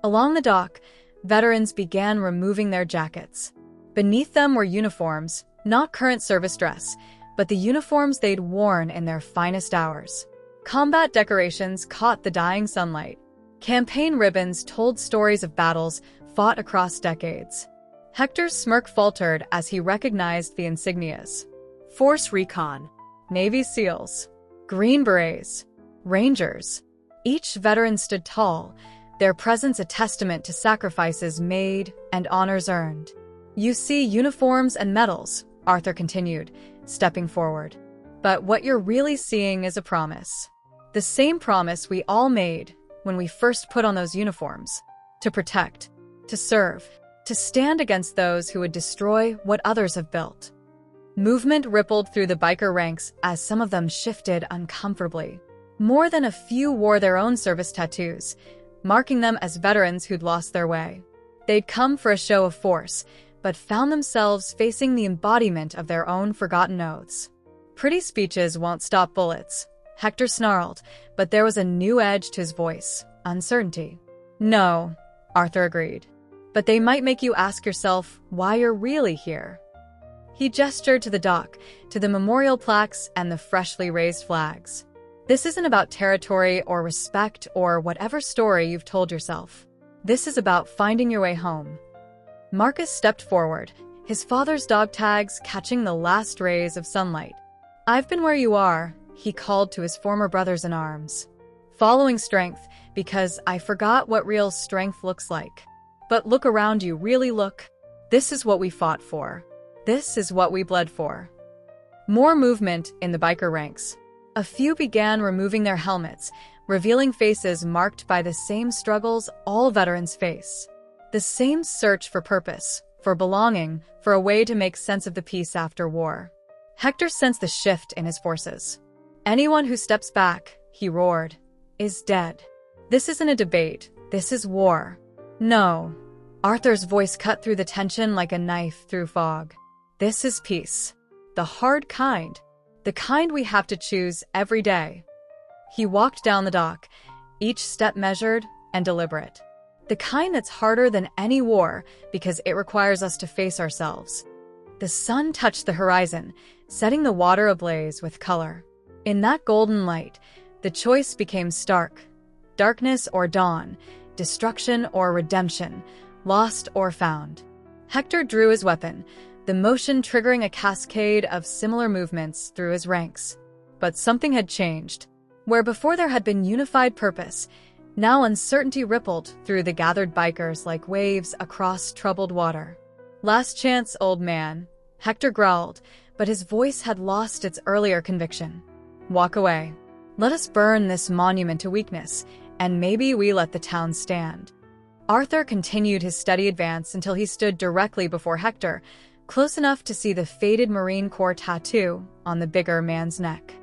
Along the dock, veterans began removing their jackets. Beneath them were uniforms, not current service dress, but the uniforms they'd worn in their finest hours. Combat decorations caught the dying sunlight. Campaign ribbons told stories of battles fought across decades. Hector's smirk faltered as he recognized the insignias. Force Recon, Navy SEALs, Green Berets, Rangers. Each veteran stood tall, their presence a testament to sacrifices made and honors earned. "You see uniforms and medals," Arthur continued, stepping forward. "But what you're really seeing is a promise. The same promise we all made when we first put on those uniforms. To protect, to serve, to stand against those who would destroy what others have built." Movement rippled through the biker ranks as some of them shifted uncomfortably. More than a few wore their own service tattoos, marking them as veterans who'd lost their way. They'd come for a show of force, but found themselves facing the embodiment of their own forgotten oaths. "Pretty speeches won't stop bullets," Hector snarled, but there was a new edge to his voice, uncertainty. "No," Arthur agreed. "But they might make you ask yourself why you're really here." He gestured to the dock, to the memorial plaques and the freshly raised flags. "This isn't about territory or respect or whatever story you've told yourself. This is about finding your way home." Marcus stepped forward, his father's dog tags catching the last rays of sunlight. "I've been where you are," he called to his former brothers-in-arms. "Following strength, because I forgot what real strength looks like. But look around you, really look. This is what we fought for. This is what we bled for." More movement in the biker ranks. A few began removing their helmets, revealing faces marked by the same struggles all veterans face. The same search for purpose, for belonging, for a way to make sense of the peace after war. Hector sensed the shift in his forces. "Anyone who steps back," he roared, "is dead. This isn't a debate, this is war." "No." Arthur's voice cut through the tension like a knife through fog. "This is peace. The hard kind. The kind we have to choose every day." He walked down the dock, each step measured and deliberate. The kind that's harder than any war because it requires us to face ourselves. The sun touched the horizon, setting the water ablaze with color. In that golden light, the choice became stark. Darkness or dawn, destruction or redemption, lost or found. Hector drew his weapon, the motion triggering a cascade of similar movements through his ranks. But something had changed. Where before there had been unified purpose, now uncertainty rippled through the gathered bikers like waves across troubled water. "Last chance, old man," Hector growled, but his voice had lost its earlier conviction. "Walk away. Let us burn this monument to weakness, and maybe we let the town stand." Arthur continued his steady advance until he stood directly before Hector, close enough to see the faded Marine Corps tattoo on the bigger man's neck.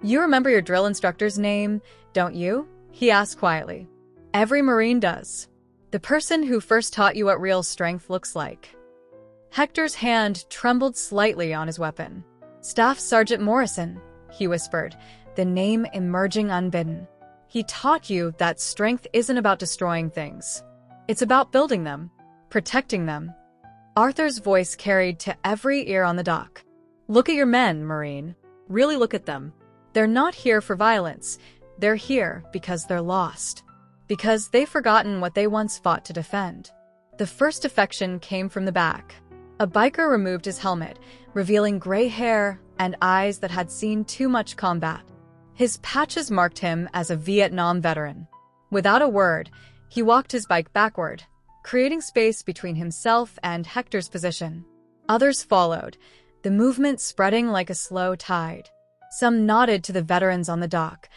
"You remember your drill instructor's name, don't you?" he asked quietly. "Every Marine does. The person who first taught you what real strength looks like." Hector's hand trembled slightly on his weapon. "Staff Sergeant Morrison," he whispered, the name emerging unbidden. "He taught you that strength isn't about destroying things. It's about building them, protecting them." Arthur's voice carried to every ear on the dock. "Look at your men, Marine. Really look at them. They're not here for violence. They're here because they're lost. Because they've forgotten what they once fought to defend." The first defection came from the back. A biker removed his helmet, revealing gray hair and eyes that had seen too much combat. His patches marked him as a Vietnam veteran. Without a word, he walked his bike backward, creating space between himself and Hector's position. Others followed, the movement spreading like a slow tide. Some nodded to the veterans on the dock,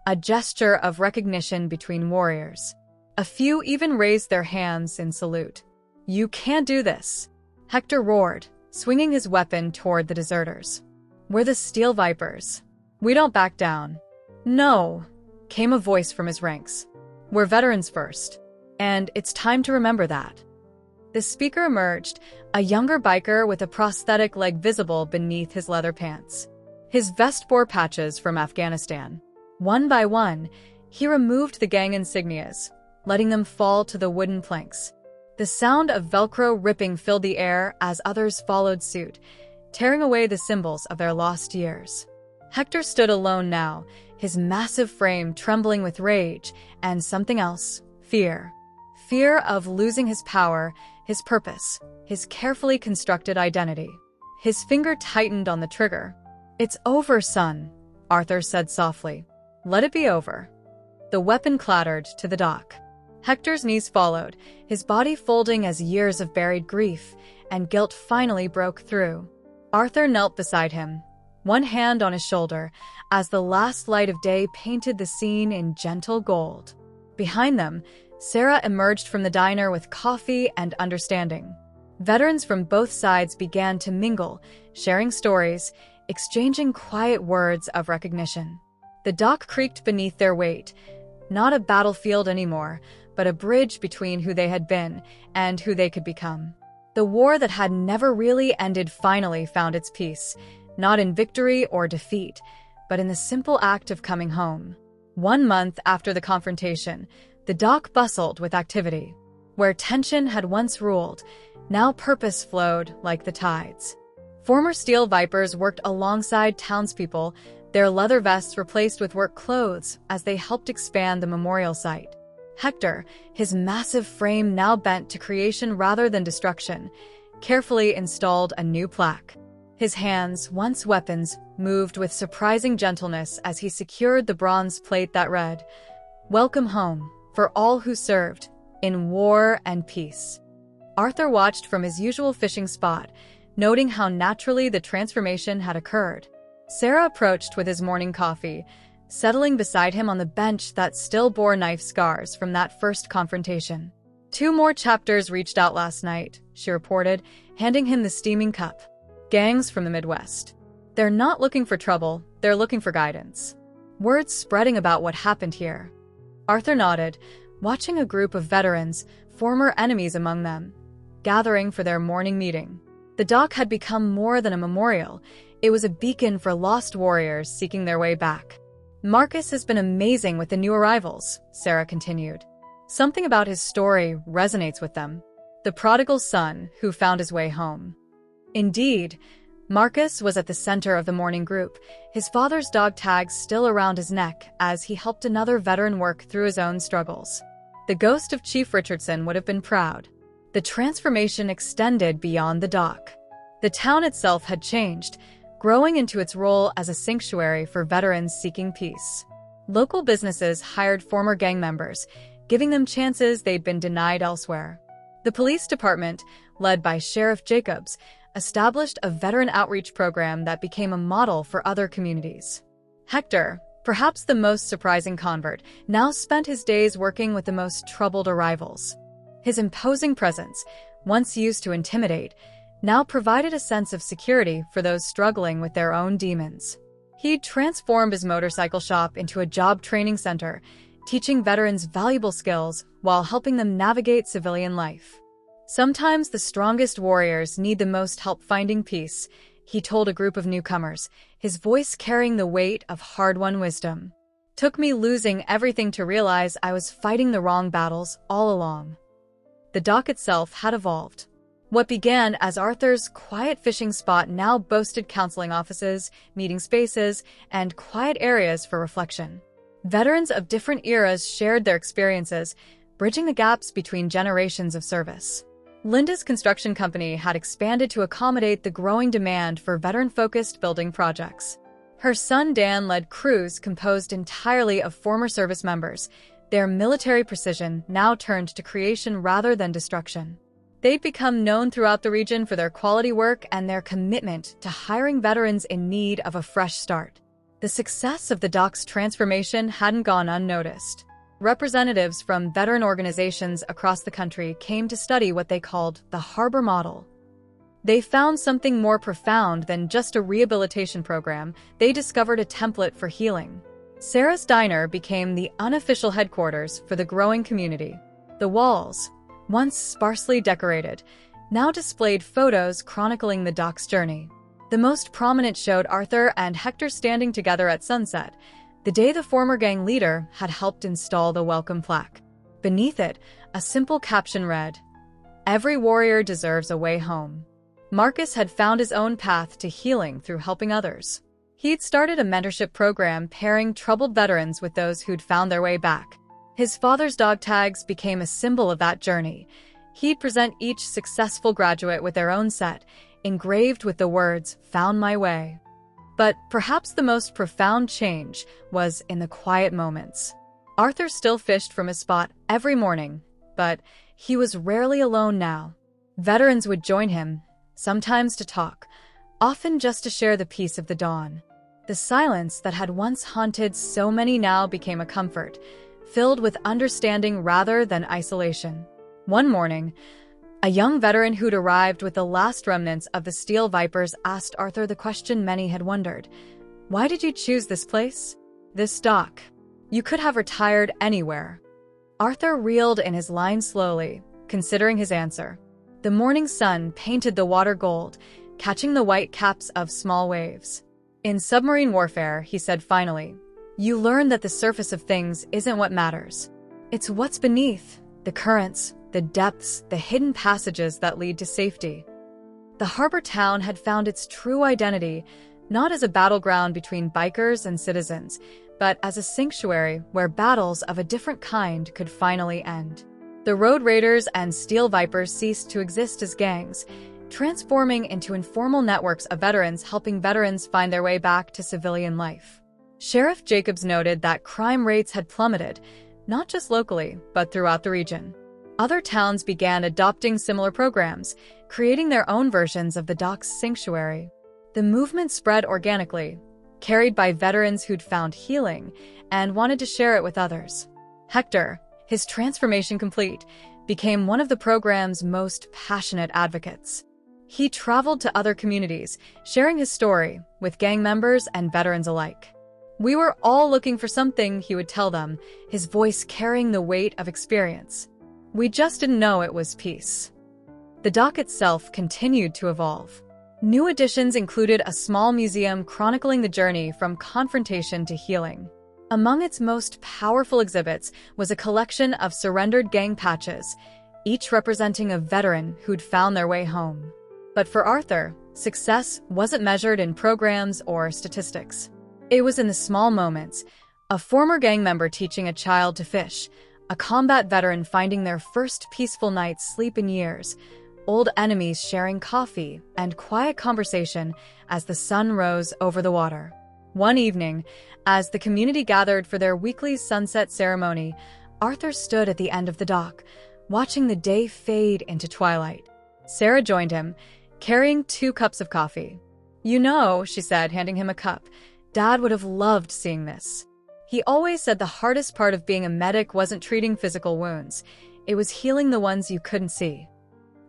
a gesture of recognition between warriors. A few even raised their hands in salute. "You can't do this," Hector roared, swinging his weapon toward the deserters. "We're the Steel Vipers. We don't back down." "No," came a voice from his ranks. "We're veterans first. And it's time to remember that." The speaker emerged, a younger biker with a prosthetic leg visible beneath his leather pants. His vest bore patches from Afghanistan. One by one, he removed the gang insignias, letting them fall to the wooden planks. The sound of Velcro ripping filled the air as others followed suit, tearing away the symbols of their lost years. Hector stood alone now, his massive frame trembling with rage and something else, fear. Fear of losing his power, his purpose, his carefully constructed identity. His finger tightened on the trigger. "It's over, son," Arthur said softly. "Let it be over." The weapon clattered to the dock. Hector's knees followed, his body folding as years of buried grief and guilt finally broke through. Arthur knelt beside him, one hand on his shoulder, as the last light of day painted the scene in gentle gold. Behind them, Sarah emerged from the diner with coffee and understanding. Veterans from both sides began to mingle, sharing stories, exchanging quiet words of recognition. The dock creaked beneath their weight, not a battlefield anymore, but a bridge between who they had been and who they could become. The war that had never really ended finally found its peace, not in victory or defeat, but in the simple act of coming home. 1 month after the confrontation, the dock bustled with activity. Where tension had once ruled, now purpose flowed like the tides. Former Steel Vipers worked alongside townspeople, their leather vests replaced with work clothes as they helped expand the memorial site. Hector, his massive frame now bent to creation rather than destruction, carefully installed a new plaque. His hands, once weapons, moved with surprising gentleness as he secured the bronze plate that read, "Welcome home, for all who served, in war and peace." Arthur watched from his usual fishing spot, noting how naturally the transformation had occurred. Sarah approached with his morning coffee, settling beside him on the bench that still bore knife scars from that first confrontation. "2 more chapters reached out last night," she reported, handing him the steaming cup. "Gangs from the Midwest. They're not looking for trouble, they're looking for guidance." Words spreading about what happened here. Arthur nodded, watching a group of veterans, former enemies among them, gathering for their morning meeting. The dock had become more than a memorial. It was a beacon for lost warriors seeking their way back. "Marcus has been amazing with the new arrivals," Sarah continued. "Something about his story resonates with them. The prodigal son who found his way home." Indeed, Marcus was at the center of the morning group, his father's dog tag still around his neck as he helped another veteran work through his own struggles. The ghost of Chief Richardson would have been proud. The transformation extended beyond the dock. The town itself had changed, growing into its role as a sanctuary for veterans seeking peace. Local businesses hired former gang members, giving them chances they'd been denied elsewhere. The police department, led by Sheriff Jacobs, established a veteran outreach program that became a model for other communities. Hector, perhaps the most surprising convert, now spent his days working with the most troubled arrivals. His imposing presence, once used to intimidate, now provided a sense of security for those struggling with their own demons. He'd transformed his motorcycle shop into a job training center, teaching veterans valuable skills while helping them navigate civilian life. Sometimes the strongest warriors need the most help finding peace, he told a group of newcomers, his voice carrying the weight of hard-won wisdom. Took me losing everything to realize I was fighting the wrong battles all along. The dock itself had evolved. What began as Arthur's quiet fishing spot now boasted counseling offices, meeting spaces, and quiet areas for reflection. Veterans of different eras shared their experiences, bridging the gaps between generations of service. Linda's construction company had expanded to accommodate the growing demand for veteran-focused building projects. Her son Dan led crews composed entirely of former service members, their military precision now turned to creation rather than destruction. They'd become known throughout the region for their quality work and their commitment to hiring veterans in need of a fresh start. The success of the dock's transformation hadn't gone unnoticed. Representatives from veteran organizations across the country came to study what they called the harbor model. They found something more profound than just a rehabilitation program. They discovered a template for healing. Sarah's Diner became the unofficial headquarters for the growing community. The walls, once sparsely decorated, now displayed photos chronicling the dock's journey. The most prominent showed Arthur and Hector standing together at sunset, the day the former gang leader had helped install the welcome plaque. Beneath it, a simple caption read, "Every warrior deserves a way home." Marcus had found his own path to healing through helping others. He'd started a mentorship program pairing troubled veterans with those who'd found their way back. His father's dog tags became a symbol of that journey. He'd present each successful graduate with their own set, engraved with the words, "Found my way." But perhaps the most profound change was in the quiet moments. Arthur still fished from his spot every morning, but he was rarely alone now. Veterans would join him, sometimes to talk, often just to share the peace of the dawn. The silence that had once haunted so many now became a comfort, filled with understanding rather than isolation. One morning, a young veteran who'd arrived with the last remnants of the Steel Vipers asked Arthur the question many had wondered. "Why did you choose this place? This dock? You could have retired anywhere." Arthur reeled in his line slowly, considering his answer. The morning sun painted the water gold, catching the white caps of small waves. "In submarine warfare," he said finally, "you learn that the surface of things isn't what matters. It's what's beneath, the currents, the depths, the hidden passages that lead to safety." The harbor town had found its true identity, not as a battleground between bikers and citizens, but as a sanctuary where battles of a different kind could finally end. The Road Raiders and Steel Vipers ceased to exist as gangs, transforming into informal networks of veterans helping veterans find their way back to civilian life. Sheriff Jacobs noted that crime rates had plummeted, not just locally, but throughout the region. Other towns began adopting similar programs, creating their own versions of the dock's sanctuary. The movement spread organically, carried by veterans who'd found healing and wanted to share it with others. Hector, his transformation complete, became one of the program's most passionate advocates. He traveled to other communities, sharing his story with gang members and veterans alike. "We were all looking for something," he would tell them, his voice carrying the weight of experience. "We just didn't know it was peace." The dock itself continued to evolve. New additions included a small museum chronicling the journey from confrontation to healing. Among its most powerful exhibits was a collection of surrendered gang patches, each representing a veteran who'd found their way home. But for Arthur, success wasn't measured in programs or statistics. It was in the small moments, a former gang member teaching a child to fish, a combat veteran finding their first peaceful night's sleep in years, old enemies sharing coffee and quiet conversation as the sun rose over the water. One evening, as the community gathered for their weekly sunset ceremony, Arthur stood at the end of the dock, watching the day fade into twilight. Sarah joined him, carrying 2 cups of coffee. "You know," she said, handing him a cup, "Dad would have loved seeing this. He always said the hardest part of being a medic wasn't treating physical wounds. It was healing the ones you couldn't see."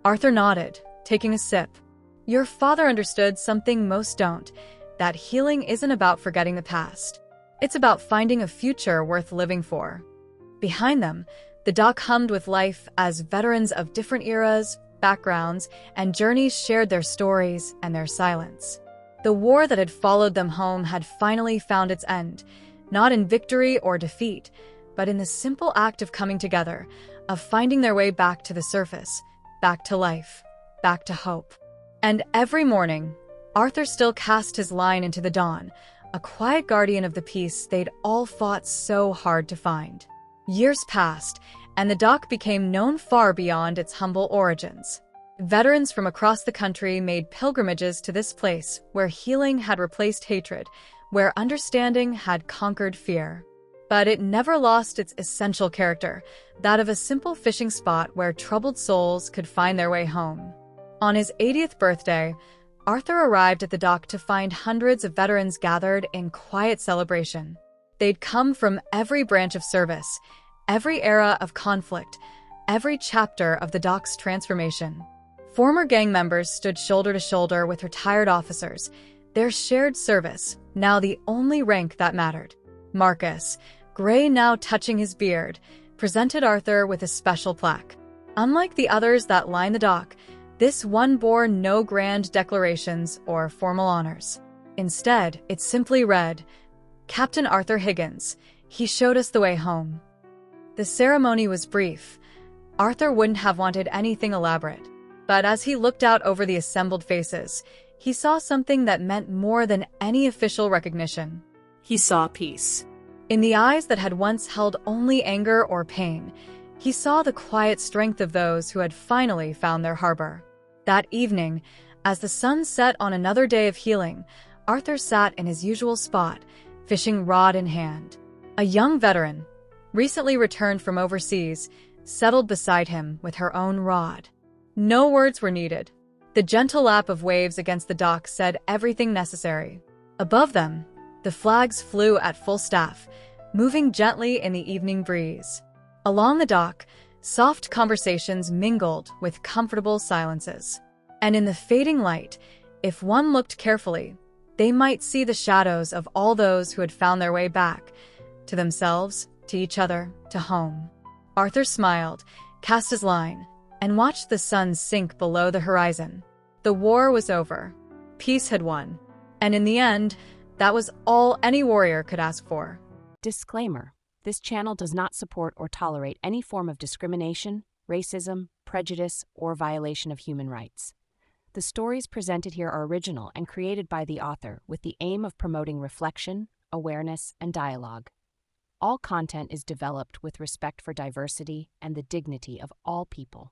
Arthur nodded, taking a sip. "Your father understood something most don't, that healing isn't about forgetting the past. It's about finding a future worth living for." Behind them, the dock hummed with life as veterans of different eras, backgrounds, and journeys shared their stories and their silence. The war that had followed them home had finally found its end, not in victory or defeat, but in the simple act of coming together, of finding their way back to the surface, back to life, back to hope. And every morning, Arthur still cast his line into the dawn, a quiet guardian of the peace they'd all fought so hard to find. Years passed, and the dock became known far beyond its humble origins. Veterans from across the country made pilgrimages to this place where healing had replaced hatred, where understanding had conquered fear. But it never lost its essential character, that of a simple fishing spot where troubled souls could find their way home. On his 80th birthday, Arthur arrived at the dock to find hundreds of veterans gathered in quiet celebration. They'd come from every branch of service, every era of conflict, every chapter of the dock's transformation. Former gang members stood shoulder to shoulder with retired officers, their shared service now the only rank that mattered. Marcus, gray now touching his beard, presented Arthur with a special plaque. Unlike the others that line the dock, this one bore no grand declarations or formal honors. Instead, it simply read, "Captain Arthur Higgins, he showed us the way home." The ceremony was brief. Arthur wouldn't have wanted anything elaborate. But as he looked out over the assembled faces, he saw something that meant more than any official recognition. He saw peace. In the eyes that had once held only anger or pain, he saw the quiet strength of those who had finally found their harbor. That evening, as the sun set on another day of healing, Arthur sat in his usual spot, fishing rod in hand. A young veteran, recently returned from overseas, settled beside him with her own rod. No words were needed. The gentle lap of waves against the dock said everything necessary. Above them, the flags flew at full staff, moving gently in the evening breeze. Along the dock, soft conversations mingled with comfortable silences. And in the fading light, if one looked carefully, they might see the shadows of all those who had found their way back, to themselves, to each other, to home. Arthur smiled, cast his line, and watched the sun sink below the horizon. The war was over. Peace had won. And in the end, that was all any warrior could ask for. Disclaimer: this channel does not support or tolerate any form of discrimination, racism, prejudice, or violation of human rights. The stories presented here are original and created by the author with the aim of promoting reflection, awareness, and dialogue. All content is developed with respect for diversity and the dignity of all people.